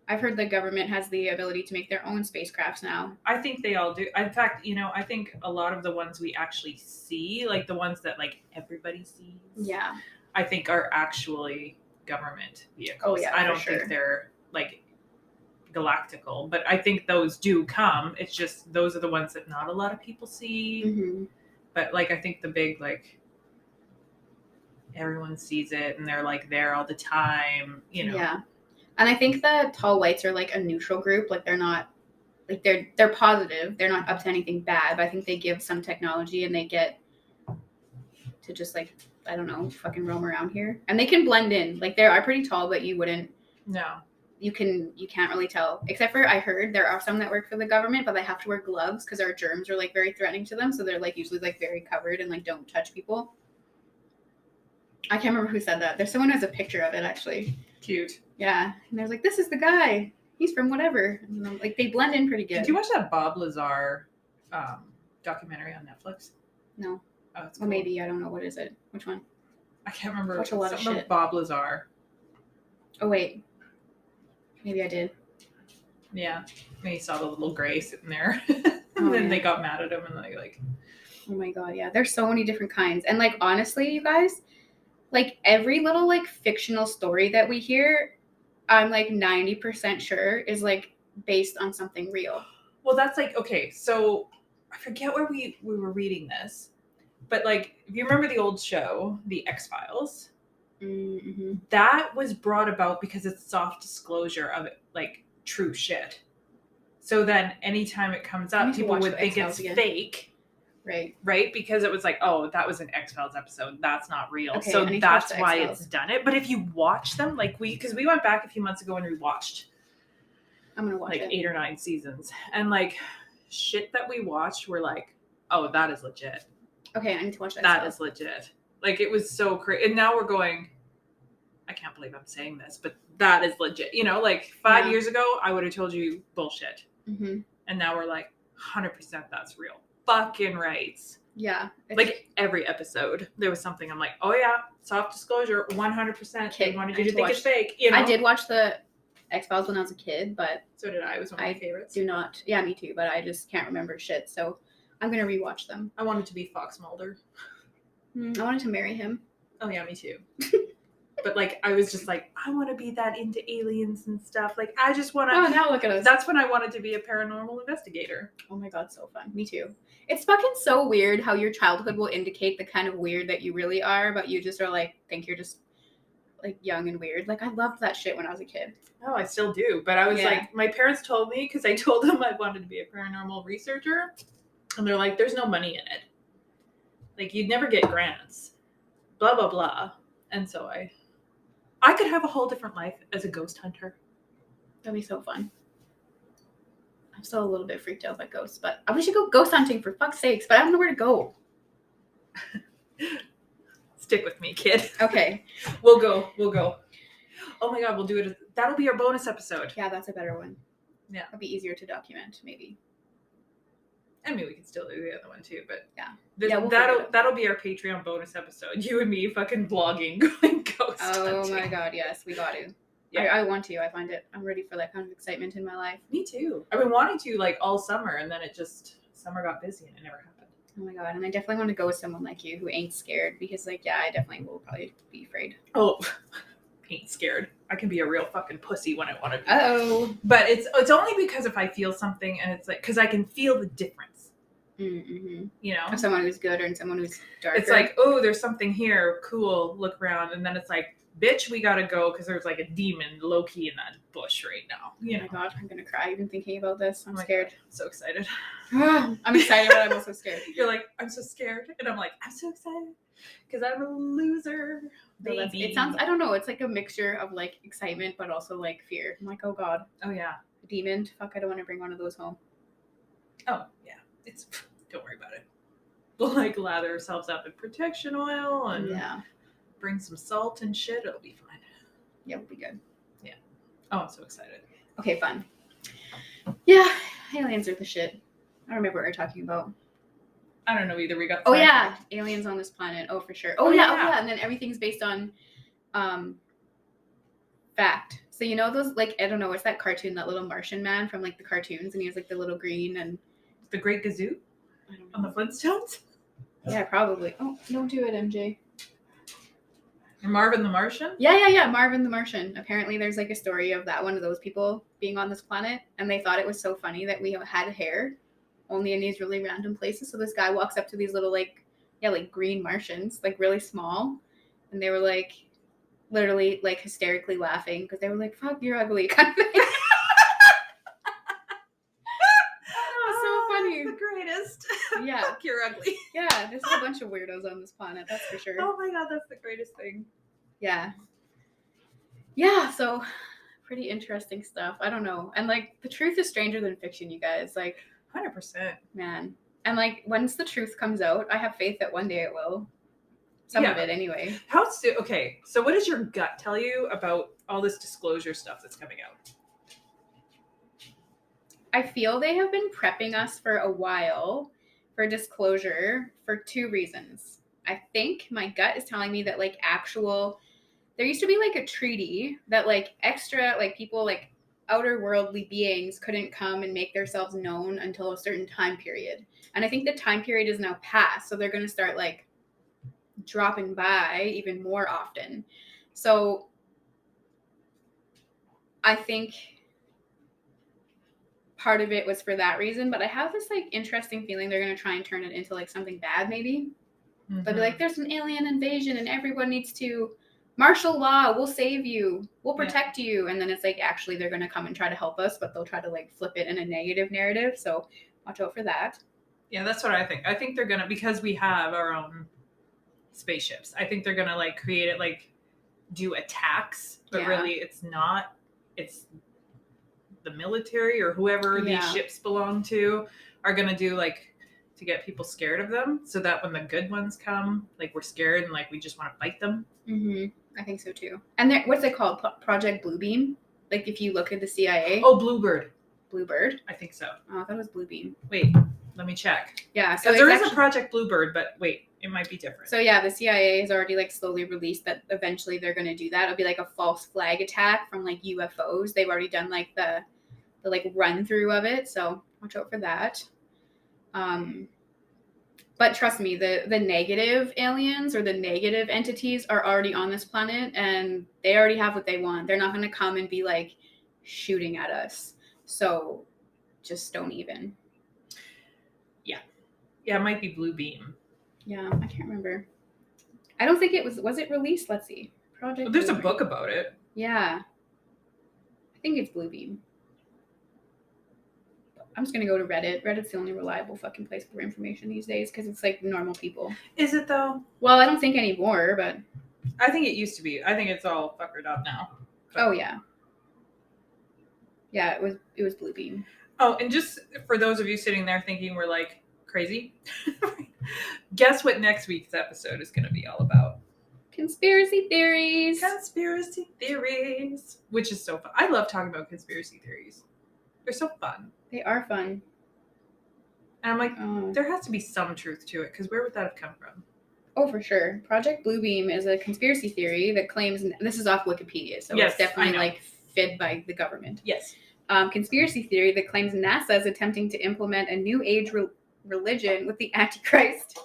I've heard the government has the ability to make their own spacecrafts now. I think they all do. In fact, I think a lot of the ones we actually see, like the ones that like everybody sees, I think are actually government vehicles. Oh yeah, I don't think they're like galactical, but I think those do come. It's just those are the ones that not a lot of people see. Mm-hmm. But like I think the big like everyone sees it and they're like there all the time, Yeah. And I think the tall whites are like a neutral group. Like they're not, like they're positive. They're not up to anything bad. But I think they give some technology and they get to just like, I don't know, fucking roam around here. And they can blend in. Like they are pretty tall, but you wouldn't. No. You can't really tell. Except for I heard there are some that work for the government, but they have to wear gloves because our germs are like very threatening to them. So they're like usually like very covered and like don't touch people. I can't remember who said that. There's someone who has a picture of it actually. Cute. Yeah, and they're like, "This is the guy. He's from whatever." And I'm like, they blend in pretty good. Did you watch that Bob Lazar documentary on Netflix? No. Oh, it's cool. Well, maybe. I don't know. What is it? Which one? I can't remember. Watch a lot of shit. Bob Lazar. Oh wait, maybe I did. Yeah, and he saw the little gray sitting there, and then they got mad at him, and like. Oh my god, yeah. There's so many different kinds, and like honestly, you guys, like every little like fictional story that we hear, I'm like 90% sure is like based on something real. Well, that's like, okay, so I forget where we were reading this, but like, if you remember the old show, The X-Files, that was brought about because it's soft disclosure of it, like true shit. So then anytime it comes up, people would think it's fake. Right? Because it was like, oh, that was an X-Files episode. That's not real. Okay, so that's why it's done it. But if you watch them, like because we went back a few months ago and we watched I'm going to watch like 8 or 9 seasons. And like shit that we watched, we're like, oh, that is legit. Okay, I need to watch that. That is legit. Like it was so crazy. And now we're going, I can't believe I'm saying this, but that is legit. Like 5 years ago, I would have told you bullshit. Mm-hmm. And now we're like, 100% that's real. Fucking rights. Yeah. Like every episode, there was something I'm like, oh yeah, soft disclosure, 100%. They wanted you to think it's fake. I did watch the X-Files when I was a kid, but so did I. It was one of my favorites. Do not. Yeah, me too. But I just can't remember shit, so I'm gonna rewatch them. I wanted to be Fox Mulder. I wanted to marry him. Oh yeah, me too. But like, I was just like, I want to be that into aliens and stuff. Like, I just want to. Oh, now look at us. That's when I wanted to be a paranormal investigator. Oh my god, so fun. Me too. It's fucking so weird how your childhood will indicate the kind of weird that you really are, but you just are like, think you're just like young and weird. Like, I loved that shit when I was a kid. Oh, I still do. But I was like, my parents told me, because I told them I wanted to be a paranormal researcher. And they're like, there's no money in it. Like, you'd never get grants. Blah, blah, blah. And so I could have a whole different life as a ghost hunter. That'd be so fun. I'm still a little bit freaked out by ghosts, but I wish you go ghost hunting for fuck's sakes, but I don't know where to go. Stick with me, kid. Okay. We'll go. Oh my god, we'll do it. That'll be our bonus episode. Yeah, that's a better one. Yeah. It'll be easier to document, maybe. I mean, we can still do the other one too, but that'll be our Patreon bonus episode. You and me fucking vlogging, going ghost hunting. Oh my god, yes, we got to. Yeah. I want to. I find it. I'm ready for that kind of excitement in my life. Me too. I've been wanting to like all summer, and then summer got busy and it never happened. Oh my god, and I definitely want to go with someone like you who ain't scared because like, I definitely will probably be afraid. Oh, ain't scared. I can be a real fucking pussy when I want to be. Oh. But it's only because if I feel something and it's like, because I can feel the difference. Mm-hmm. You know? Of someone who's good and someone who's darker. It's like, oh, there's something here. Cool. Look around. And then it's like, bitch, we gotta go because there's like a demon low-key in that bush right now. You oh my god, I'm gonna cry even thinking about this. I'm scared. God, I'm so excited. I'm excited, but I'm also scared. You're like, I'm so scared. And I'm like, I'm so excited because I'm a loser. No, it sounds, I don't know, it's like a mixture of like excitement, but also like fear. I'm like, oh god. Oh, yeah. A demon? Fuck, I don't want to bring one of those home. Oh, yeah. Don't worry about it. We'll like lather ourselves up in protection oil and bring some salt and shit. It'll be fine. Yeah, we'll be good. Yeah. Oh, I'm so excited. Okay, fun. Yeah, aliens are the shit. I don't remember what we were talking about. I don't know either. We got. Oh yeah, aliens on this planet. Oh for sure. Oh yeah. And then everything's based on, fact. So you know those like I don't know what's that cartoon, that little Martian man from like the cartoons, and he has like the little green and the Great Gazoo on the Flintstones. Yeah, probably. Oh, don't do it, MJ. And Marvin the Martian? Yeah. Marvin the Martian. Apparently there's like a story of that one of those people being on this planet, and they thought it was so funny that we had hair only in these really random places. So this guy walks up to these little like green Martians, like really small, and they were like literally like hysterically laughing because they were like, fuck, you're ugly kind of thing. The greatest. Yeah. Fuck, you're ugly. Yeah, there's a bunch of weirdos on this planet, that's for sure. Oh my god, that's the greatest thing. Yeah, so pretty interesting stuff. I don't know. And like the truth is stranger than fiction, you guys. Like 100%. Man. And like once the truth comes out, I have faith that one day it will. Some of it anyway. Okay, so what does your gut tell you about all this disclosure stuff that's coming out? I feel they have been prepping us for a while for disclosure for two reasons. I think my gut is telling me that like there used to be like a treaty that like extra like people like outer worldly beings couldn't come and make themselves known until a certain time period. And I think the time period is now past, so they're going to start like dropping by even more often. So I think part of it was for that reason, but I have this like interesting feeling they're going to try and turn it into like something bad maybe. Mm-hmm. They'll be like, there's an alien invasion and everyone needs to martial law, we'll save you, we'll protect you. And then it's like, actually they're going to come and try to help us, but they'll try to like flip it in a negative narrative. So watch out for that. Yeah, that's what I think. I think they're going to, because we have our own spaceships, I think they're going to like create it, like do attacks, but really it's not, it's the military or whoever these ships belong to are going to do like to get people scared of them so that when the good ones come, like we're scared and like we just want to fight them. Mm-hmm. I think so too. And what's it called? Project Bluebeam? Like if you look at the CIA. Oh, Bluebird. Bluebird? I think so. Oh, I thought it was Bluebeam. Wait, let me check. Yeah. So there is a Project Bluebird, but wait, it might be different. So yeah, the CIA has already like slowly released that eventually they're going to do that. It'll be like a false flag attack from like UFOs. They've already done like the like run through of it. So watch out for that. But trust me, the negative aliens or the negative entities are already on this planet and they already have what they want. They're not going to come and be like shooting at us. So just don't even. Yeah. Yeah, it might be Bluebeam. Yeah, I can't remember. I don't think it was it released? Let's see. Project There's Bluebeam. A book about it. Yeah. I think it's Bluebeam. I'm just going to go to Reddit. Reddit's the only reliable fucking place for information these days because it's like normal people. Is it though? Well, I don't think anymore, but... I think it used to be. I think it's all fuckered up now. But... Oh, yeah. Yeah, it was Bluebeam. Oh, and just for those of you sitting there thinking we're like crazy, guess what next week's episode is going to be all about? Conspiracy theories. Conspiracy theories. Which is so fun. I love talking about conspiracy theories. They're so fun. They are fun. And I'm like, there has to be some truth to it, because where would that have come from? Oh, for sure. Project Bluebeam is a conspiracy theory that claims, this is off Wikipedia, so it's definitely like fed by the government. Yes. Conspiracy theory that claims NASA is attempting to implement a new age religion with the Antichrist.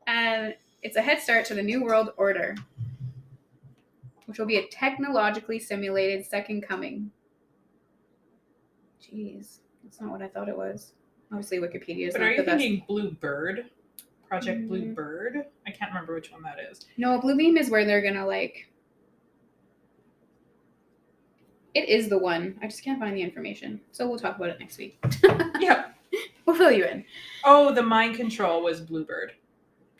And it's a head start to the New World Order, which will be a technologically simulated second coming. Jeez, that's not what I thought it was. Obviously, Wikipedia is But not are the you best. thinking Blue Bird? Project Blue Bird? I can't remember which one that is. No, Bluebeam is where they're gonna It is the one. I just can't find the information, so we'll talk about it next week. Yeah. We'll fill you in. Oh, the mind control was Bluebird.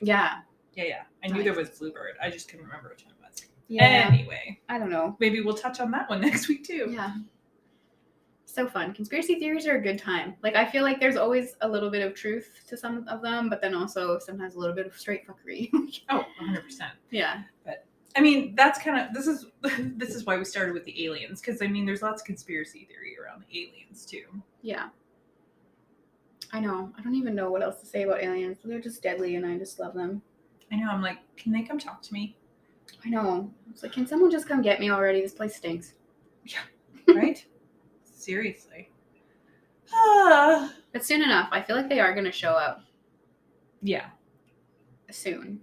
Yeah. Yeah. I knew there was Bluebird. I just couldn't remember which one it was. Yeah. Anyway. I don't know. Maybe we'll touch on that one next week too. Yeah. So fun. Conspiracy theories are a good time. Like, I feel like there's always a little bit of truth to some of them, but then also sometimes a little bit of straight fuckery. Oh, 100%. Yeah. But I mean, that's kind of this is why we started with the aliens, because I mean, there's lots of conspiracy theory around the aliens too. Yeah. I know. I don't even know what else to say about aliens. They're just deadly, and I just love them. I know. I'm like, can they come talk to me? I know. It's like, can someone just come get me already? This place stinks. Yeah. Right? Seriously. But soon enough, I feel like they are going to show up. Yeah. Soon.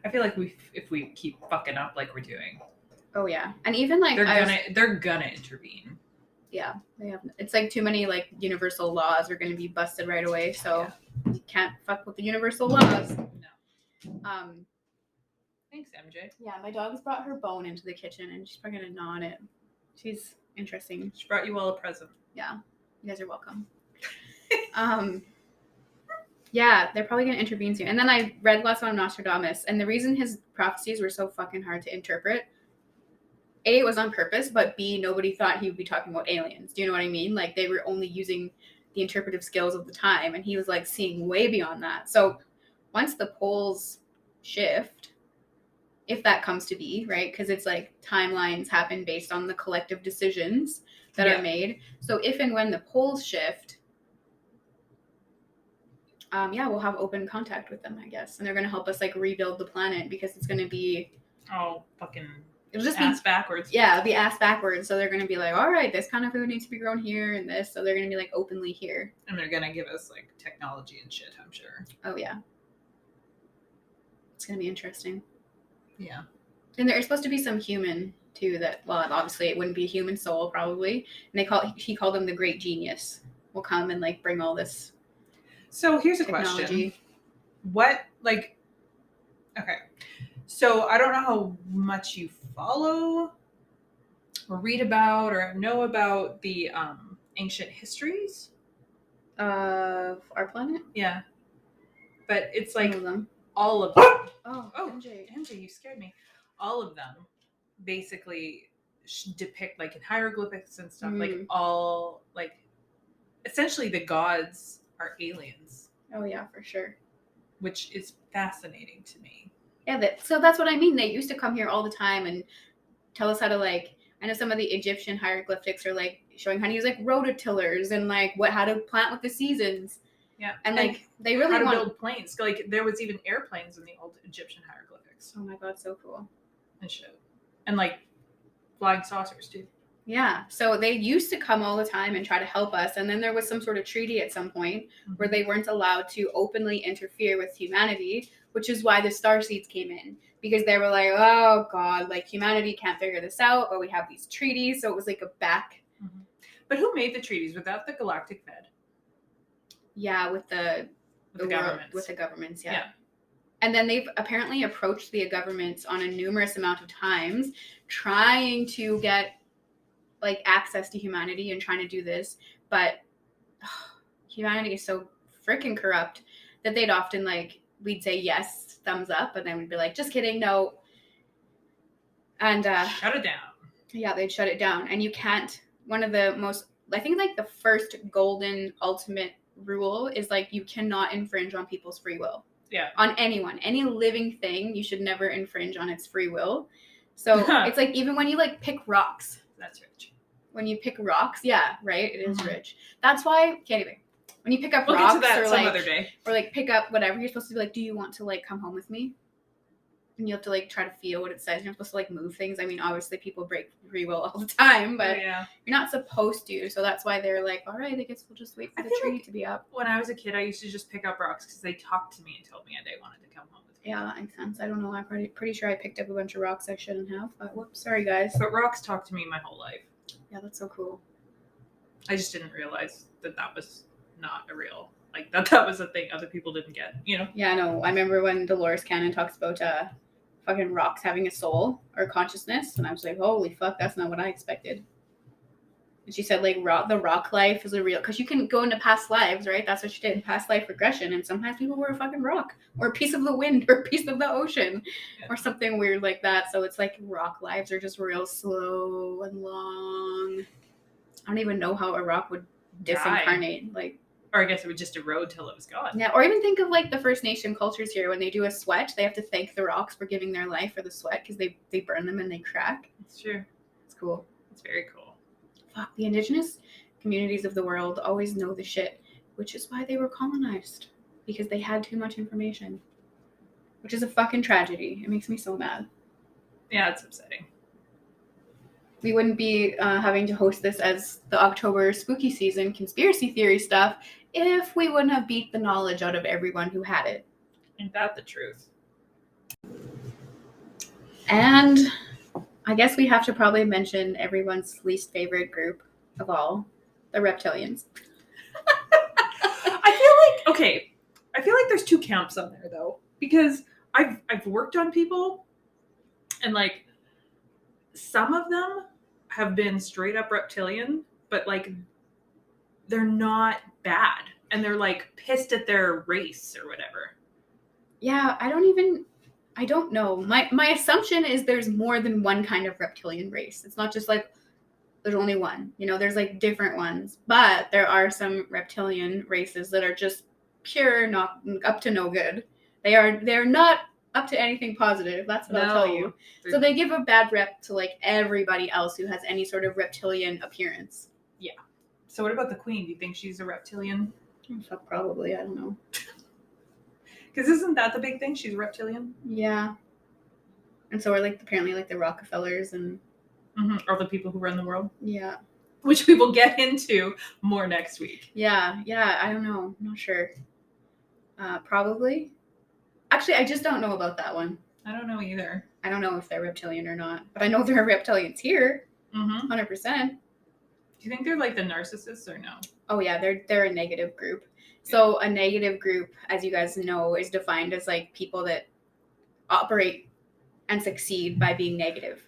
I feel like if we keep fucking up like we're doing. Oh yeah, and even like they're gonna intervene. Yeah, they have. It's like too many like universal laws are going to be busted right away, so you can't fuck with the universal laws. No. Thanks, MJ. Yeah, my dog's brought her bone into the kitchen, and she's probably gonna gnaw on it. She's interesting. She brought you all a present. Yeah, you guys are welcome. Yeah, they're probably going to intervene soon. And then I read last one on Nostradamus, and the reason his prophecies were so fucking hard to interpret, A, it was on purpose, but B, nobody thought he would be talking about aliens. Do you know what I mean? Like, they were only using the interpretive skills of the time, and he was, like, seeing way beyond that. So once the poles shift, if that comes to be, right? Because it's like timelines happen based on the collective decisions that are made. So if and when the poles shift, we'll have open contact with them, I guess. And they're going to help us, like, rebuild the planet because it's going to be... Oh, fucking... It'll just ass backwards. Yeah, it'll be ass backwards. So they're going to be like, all right, this kind of food needs to be grown here and this. So they're going to be, like, openly here. And they're going to give us, like, technology and shit, I'm sure. Oh, yeah. It's going to be interesting. Yeah. And there's supposed to be some human, too, that... Well, obviously, it wouldn't be a human soul, probably. And he called him the Great Genius. Will come and, like, bring all this... So here's a question. What, like, okay. So I don't know how much you follow or read about or know about the ancient histories of our planet? Yeah. But it's like all of them. Oh, MJ, you scared me. All of them basically depict, like, in hieroglyphics and stuff, like, all, like, essentially the gods are aliens. Oh yeah, for sure. Which is fascinating to me. Yeah, so that's what I mean. They used to come here all the time and tell us how to, like, I know some of the Egyptian hieroglyphics are, like, showing how to use, like, rototillers and, like, how to plant with the seasons. Yeah. And like, they really want to build planes. Like, there was even airplanes in the old Egyptian hieroglyphics. Oh my God, so cool. And shit. And, like, flying saucers, too. Yeah, so they used to come all the time and try to help us, and then there was some sort of treaty at some point where they weren't allowed to openly interfere with humanity, which is why the Starseeds came in, because they were like, oh God, like, humanity can't figure this out, but we have these treaties, so it was like a back. But who made the treaties? Without the Galactic Fed? Yeah, with the governments. With the governments, yeah. And then they've apparently approached the governments on a numerous amount of times, trying to get, like, access to humanity and trying to do this, but humanity is so freaking corrupt that they'd often, like, we'd say yes, thumbs up, but then we'd be like, just kidding, no. And shut it down. Yeah, they'd shut it down. And you can't, one of the most, I think, like, the first golden ultimate rule is, like, you cannot infringe on people's free will. Yeah. On anyone, any living thing, you should never infringe on its free will. So it's like, even when you, like, pick rocks. That's rich. When you pick rocks, yeah, right? It is rich. That's why, anyway, when you pick up we'll rocks get to that or, some like, other day. Or, like, pick up whatever, you're supposed to be like, do you want to, like, come home with me? And you have to, like, try to feel what it says. You're not supposed to, like, move things. I mean, obviously people break free will all the time, but you're not supposed to. So that's why they're like, all right, I guess we'll just wait for the tree to be up. When I was a kid, I used to just pick up rocks because they talked to me and told me they wanted to come home with me. Yeah, that makes sense. I don't know. I'm pretty sure I picked up a bunch of rocks I shouldn't have. But whoops, sorry, guys. But rocks talked to me my whole life. Yeah, that's so cool. I just didn't realize that was not a real, like that was a thing other people didn't get, you know? Yeah, no. I remember when Dolores Cannon talks about fucking rocks having a soul or consciousness, and I was like, holy fuck, that's not what I expected. And she said, like, the rock life is a real, because you can go into past lives, right? That's what she did, past life regression. And sometimes people were a fucking rock or a piece of the wind or a piece of the ocean or something weird like that. So it's like rock lives are just real slow and long. I don't even know how a rock would disincarnate. Like, or I guess it would just erode till it was gone. Yeah, or even think of like the First Nation cultures here. When they do a sweat, they have to thank the rocks for giving their life for the sweat because they burn them and they crack. It's true. It's cool. It's very cool. Fuck, the indigenous communities of the world always know the shit, which is why they were colonized, because they had too much information, which is a fucking tragedy. It makes me so mad. Yeah, it's upsetting. We wouldn't be having to host this as the October spooky season conspiracy theory stuff if we wouldn't have beat the knowledge out of everyone who had it. Ain't that the truth? And I guess we have to probably mention everyone's least favorite group of all, the reptilians. I feel like there's two camps on there though, because I've worked on people and like some of them have been straight up reptilian, but like they're not bad and they're like pissed at their race or whatever. Yeah, I don't know. My assumption is there's more than one kind of reptilian race. It's not just like there's only one. You know, there's like different ones. But there are some reptilian races that are just pure, not up to no good. They're not up to anything positive. That's what I'll tell you. So they give a bad rep to like everybody else who has any sort of reptilian appearance. Yeah. So what about the queen? Do you think she's a reptilian? Probably. I don't know. Because isn't that the big thing? She's a reptilian? Yeah. And so are like apparently like the Rockefellers and or the people who run the world. Yeah. Which we will get into more next week. Yeah. I don't know. I'm not sure. Probably. Actually, I just don't know about that one. I don't know either. I don't know if they're reptilian or not, but I know there are reptilians here. 100%. Do you think they're like the narcissists or no? Oh yeah, they're a negative group. So a negative group, as you guys know, is defined as like people that operate and succeed by being negative.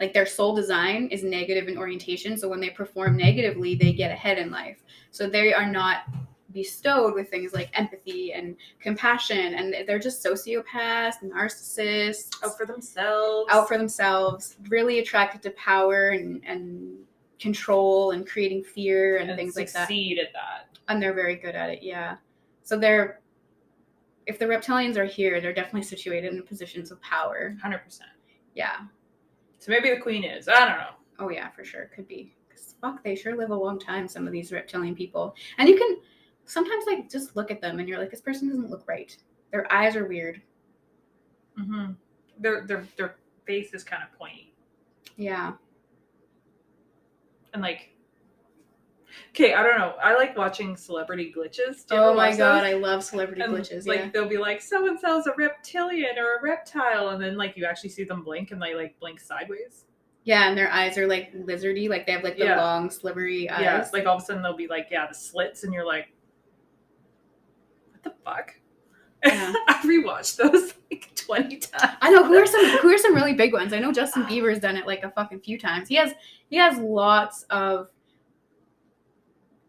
Like their soul design is negative in orientation. So when they perform negatively, they get ahead in life. So they are not bestowed with things like empathy and compassion. And they're just sociopaths, narcissists. Out for themselves. Really attracted to power and control and creating fear and things like that. Succeed at that. And they're very good at it, yeah. So if the reptilians are here, they're definitely situated in positions of power. 100%. Yeah. So maybe the queen is. I don't know. Oh yeah, for sure. Could be. Because fuck, they sure live a long time, some of these reptilian people. And you can sometimes like just look at them and you're like, this person doesn't look right. Their eyes are weird. Their face is kind of pointy. Yeah. And like, okay, I don't know. I like watching celebrity glitches. Oh my god, I love celebrity glitches. Like they'll be like, so and so's a reptilian or a reptile, and then like you actually see them blink and they like blink sideways. Yeah, and their eyes are like lizardy, like they have like the long slivery eyes. Yeah, like all of a sudden they'll be like, the slits, and you're like, what the fuck? Yeah. I rewatched those like 20 times. I know who are some really big ones. I know Justin Bieber's done it like a fucking few times. He has lots of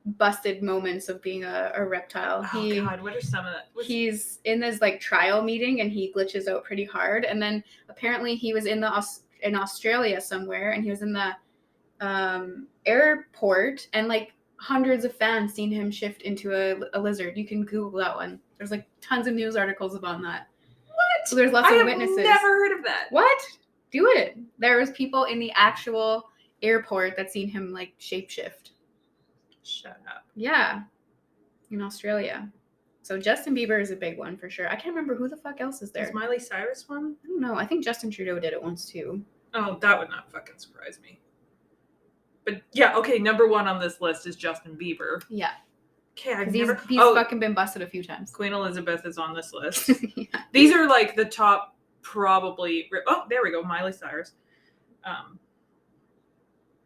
busted moments of being a reptile. Oh god, what are some of that? He's in this like trial meeting and he glitches out pretty hard. And then apparently he was in Australia somewhere and he was in the airport and like hundreds of fans seen him shift into a lizard. You can Google that one. There's like tons of news articles about that. What? So there's lots of witnesses. I have never heard of that. What? Do it. There was people in the actual airport that seen him like shapeshift. Shut up. Yeah. In Australia. So Justin Bieber is a big one for sure. I can't remember who the fuck else is there. Is Miley Cyrus one? I don't know. I think Justin Trudeau did it once too. Oh, that would not fucking surprise me. But yeah, okay, number one on this list is Justin Bieber. Yeah. Okay, he's fucking been busted a few times. Queen Elizabeth is on this list. Yeah. These are like the top probably. Oh, there we go. Miley Cyrus.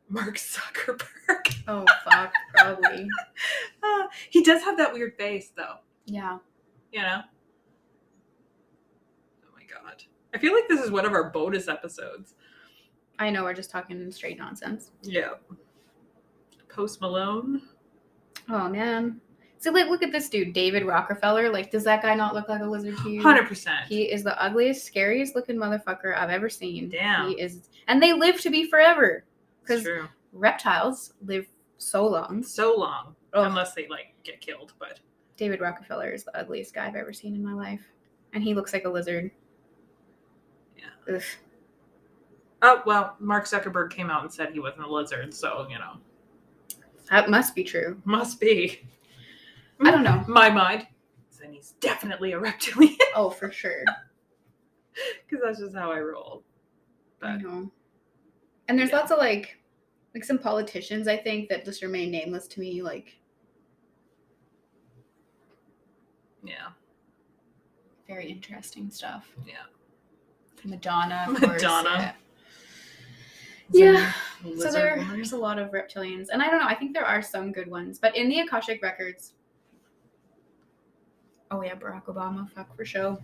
Mark Zuckerberg. Oh, fuck, probably. He does have that weird face, though. Yeah. You know? Oh my god. I feel like this is one of our bonus episodes. I know, we're just talking straight nonsense. Yeah. Post Malone. Oh, man. So, like, look at this dude, David Rockefeller. Like, does that guy not look like a lizard to you? 100%. He is the ugliest, scariest looking motherfucker I've ever seen. Damn. He is, and they live to be forever. It's Because true. reptiles live so long. So long. Ugh. Unless they, like, get killed, but... David Rockefeller is the ugliest guy I've ever seen in my life. And he looks like a lizard. Yeah. Ugh. Oh, well, Mark Zuckerberg came out and said he wasn't a lizard, so, you know. That must be true. Must be. I don't know. My mind. Then he's definitely a reptilian. Oh, for sure. Because that's just how I roll. I But know. And there's Yeah. lots of, like some politicians, I think, that just remain nameless to me, like, yeah. very interesting stuff. Yeah. Madonna, of course. Madonna. Yeah. Lizard So woman. there's a lot of reptilians. And I don't know, I think there are some good ones. But in the Akashic Records, oh yeah, Barack Obama, fuck for show.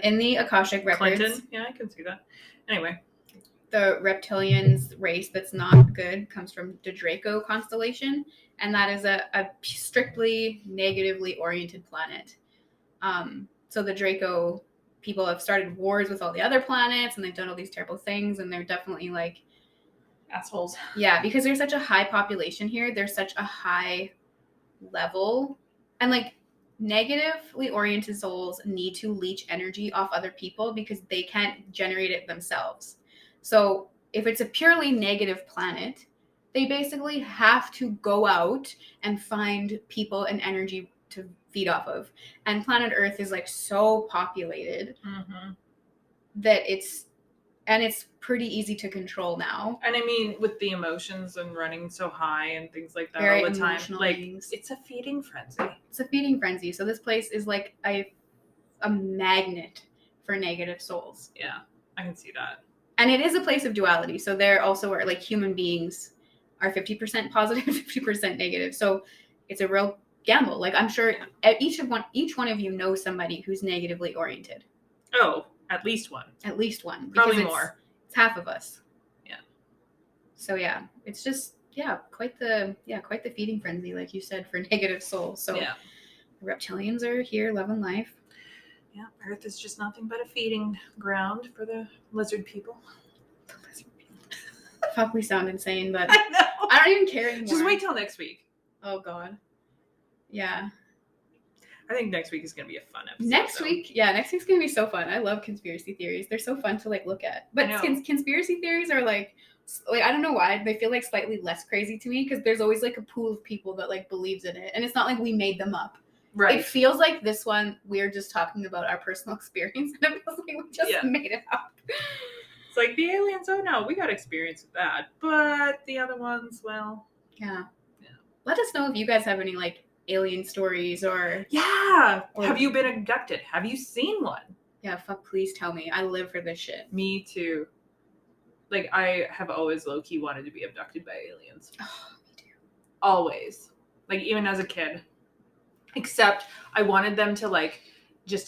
In the Akashic Records, Clinton. Yeah, I can see that. Anyway. the reptilians race that's not good comes from the Draco constellation. And that is a strictly negatively oriented planet. So the Draco people have started wars with all the other planets and they've done all these terrible things, and they're definitely like Assholes. Yeah, because there's such a high population here, there's such a high level, and like negatively oriented souls need to leech energy off other people because they can't generate it themselves. So if it's a purely negative planet, they basically have to go out and find people and energy to feed off of. And planet Earth is like so populated that it's pretty easy to control now. And I mean, with the emotions and running so high and things like that Very all the time, emotional like beings. it's a feeding frenzy. It's a feeding frenzy. So this place is like a magnet for negative souls. Yeah, I can see that. And it is a place of duality. So there also are like human beings are 50% positive, 50% negative. So it's a real gamble. Like I'm sure each one of you knows somebody who's negatively oriented. Oh, at least one. At least one. Probably more. It's half of us. Yeah. So yeah, it's just quite the feeding frenzy, like you said, for negative souls. So yeah. Reptilians are here loving life. Yeah, Earth is just nothing but a feeding ground for the lizard people. The lizard people. Fuck, we sound insane, but I know. I don't even care anymore. Just wait till next week. Oh God. Yeah. I think next week is going to be a fun episode. Next week's going to be so fun. I love conspiracy theories. They're so fun to like look at. But conspiracy theories are like I don't know why they feel like slightly less crazy to me, because there's always like a pool of people that like believes in it, and it's not like we made them up. Right. It feels like this one we're just talking about our personal experience, and it feels like we just made it up. It's like the aliens. Oh no, we got experience with that, but the other ones, well, yeah. Let us know if you guys have any like alien stories or have you been abducted? Have you seen one? Yeah, fuck, please tell me. I live for this shit. Me too. Like, I have always low-key wanted to be abducted by aliens. Oh, me too. Always. Like, even as a kid. Except I wanted them to like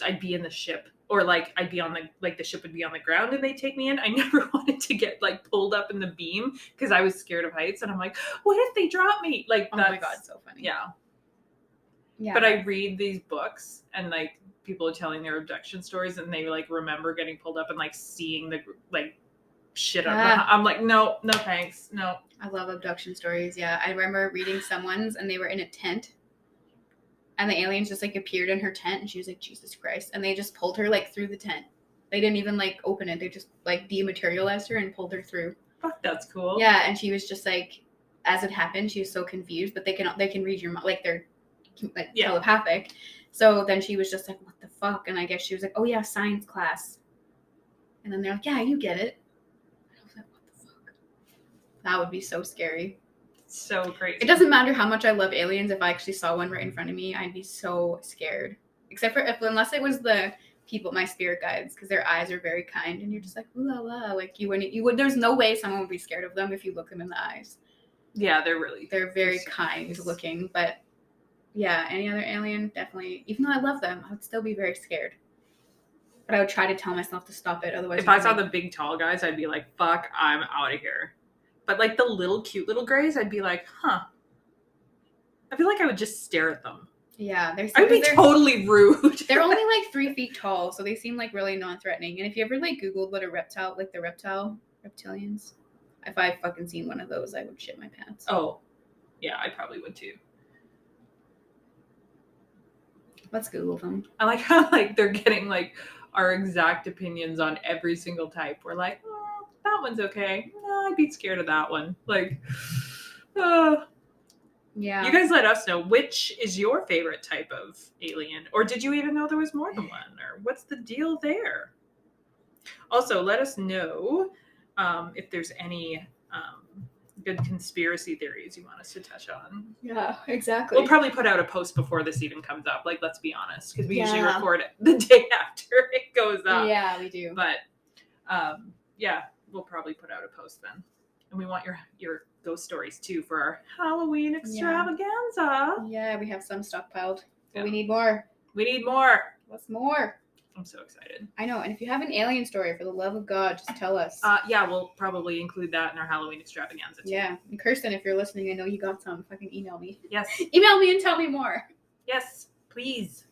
I'd be in the ship, or like I'd be on the ship would be on the ground and they'd take me in. I never wanted to get like pulled up in the beam because I was scared of heights, and I'm like, what if they drop me? Like, oh my God, so funny. Yeah. But I read these books and like people are telling their abduction stories, and they like remember getting pulled up and like seeing the like shit up. I'm like, no thanks. No. I love abduction stories. Yeah. I remember reading someone's, and they were in a tent, and the aliens just like appeared in her tent, and she was like, Jesus Christ. And they just pulled her like through the tent. They didn't even like open it. They just like dematerialized her and pulled her through. Fuck, that's cool. Yeah. And she was just like, as it happened, she was so confused, but they can read your mind. Like they're like telepathic. So then she was just like, what the fuck? And I guess she was like, oh yeah, science class. And then they're like, yeah, you get it. And I was like, what the fuck? That would be so scary. So crazy. It doesn't matter how much I love aliens. If I actually saw one right in front of me, I'd be so scared. Except for unless it was the people, my spirit guides, because their eyes are very kind, and you're just like, ooh la la. Like you would. There's no way someone would be scared of them if you look them in the eyes. Yeah, they're very kind looking, but yeah, any other alien, definitely. Even though I love them, I would still be very scared. But I would try to tell myself to stop it. Otherwise, if I saw the big tall guys, I'd be like, fuck, I'm out of here. But like the little cute little grays, I'd be like, huh. I feel like I would just stare at them. Yeah, I'd be totally rude. They're only like 3 feet tall, so they seem like really non-threatening. And if you ever like Googled what a reptile, like the reptilians, if I fucking seen one of those, I would shit my pants. Oh, yeah, I probably would too. Let's Google them. I like how like they're getting like our exact opinions on every single type. We're like, oh, that one's okay. No, I'd be scared of that one. Like, yeah. You guys let us know, which is your favorite type of alien? Or did you even know there was more than one? Or what's the deal there? Also, let us know if there's any good conspiracy theories you want us to touch on. Yeah, exactly. We'll probably put out a post before this even comes up. Like, let's be honest, because we usually record it the day after it goes up. Yeah, we do. But yeah, we'll probably put out a post then. And we want your ghost stories too for our Halloween extravaganza. Yeah, we have some stockpiled. But we need more. We need more. What's more? I'm so excited. I know. And if you have an alien story, for the love of God, just tell us. Yeah, we'll probably include that in our Halloween extravaganza too. Yeah. And Kirsten, if you're listening, I know you got some. Fucking email me. Yes. Email me and tell me more. Yes, please.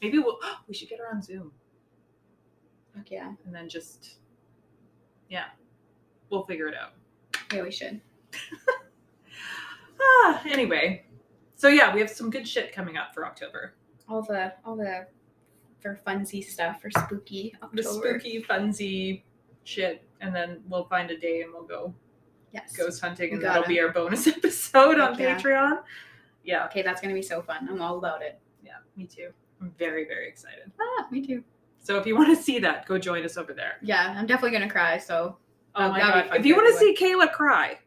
Maybe we should get her on Zoom. Fuck yeah. And then just, we'll figure it out. Yeah, we should. Anyway, so yeah, we have some good shit coming up for October. All the for funsy stuff, for spooky October. The spooky funsy shit, and then we'll find a day and we'll go ghost hunting, and that'll be our bonus episode on Patreon. Yeah. Okay, that's gonna be so fun. I'm all about it. Yeah, me too. I'm very, very excited. Me too. So if you want to see that, go join us over there. Yeah, I'm definitely gonna cry. So. Oh my God! If you want to see Kayla cry,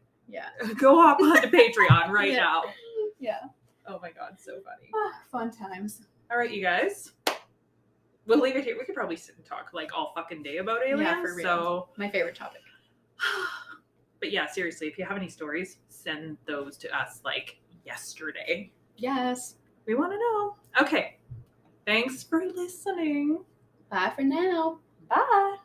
go hop onto Patreon right now. Yeah. Oh my God, so funny. Fun times. All right, you guys. We'll leave it here. We could probably sit and talk like all fucking day about aliens. Yeah, for real. So my favorite topic. But yeah, seriously, if you have any stories, send those to us like yesterday. Yes. We want to know. Okay. Thanks for listening. Bye for now. Bye.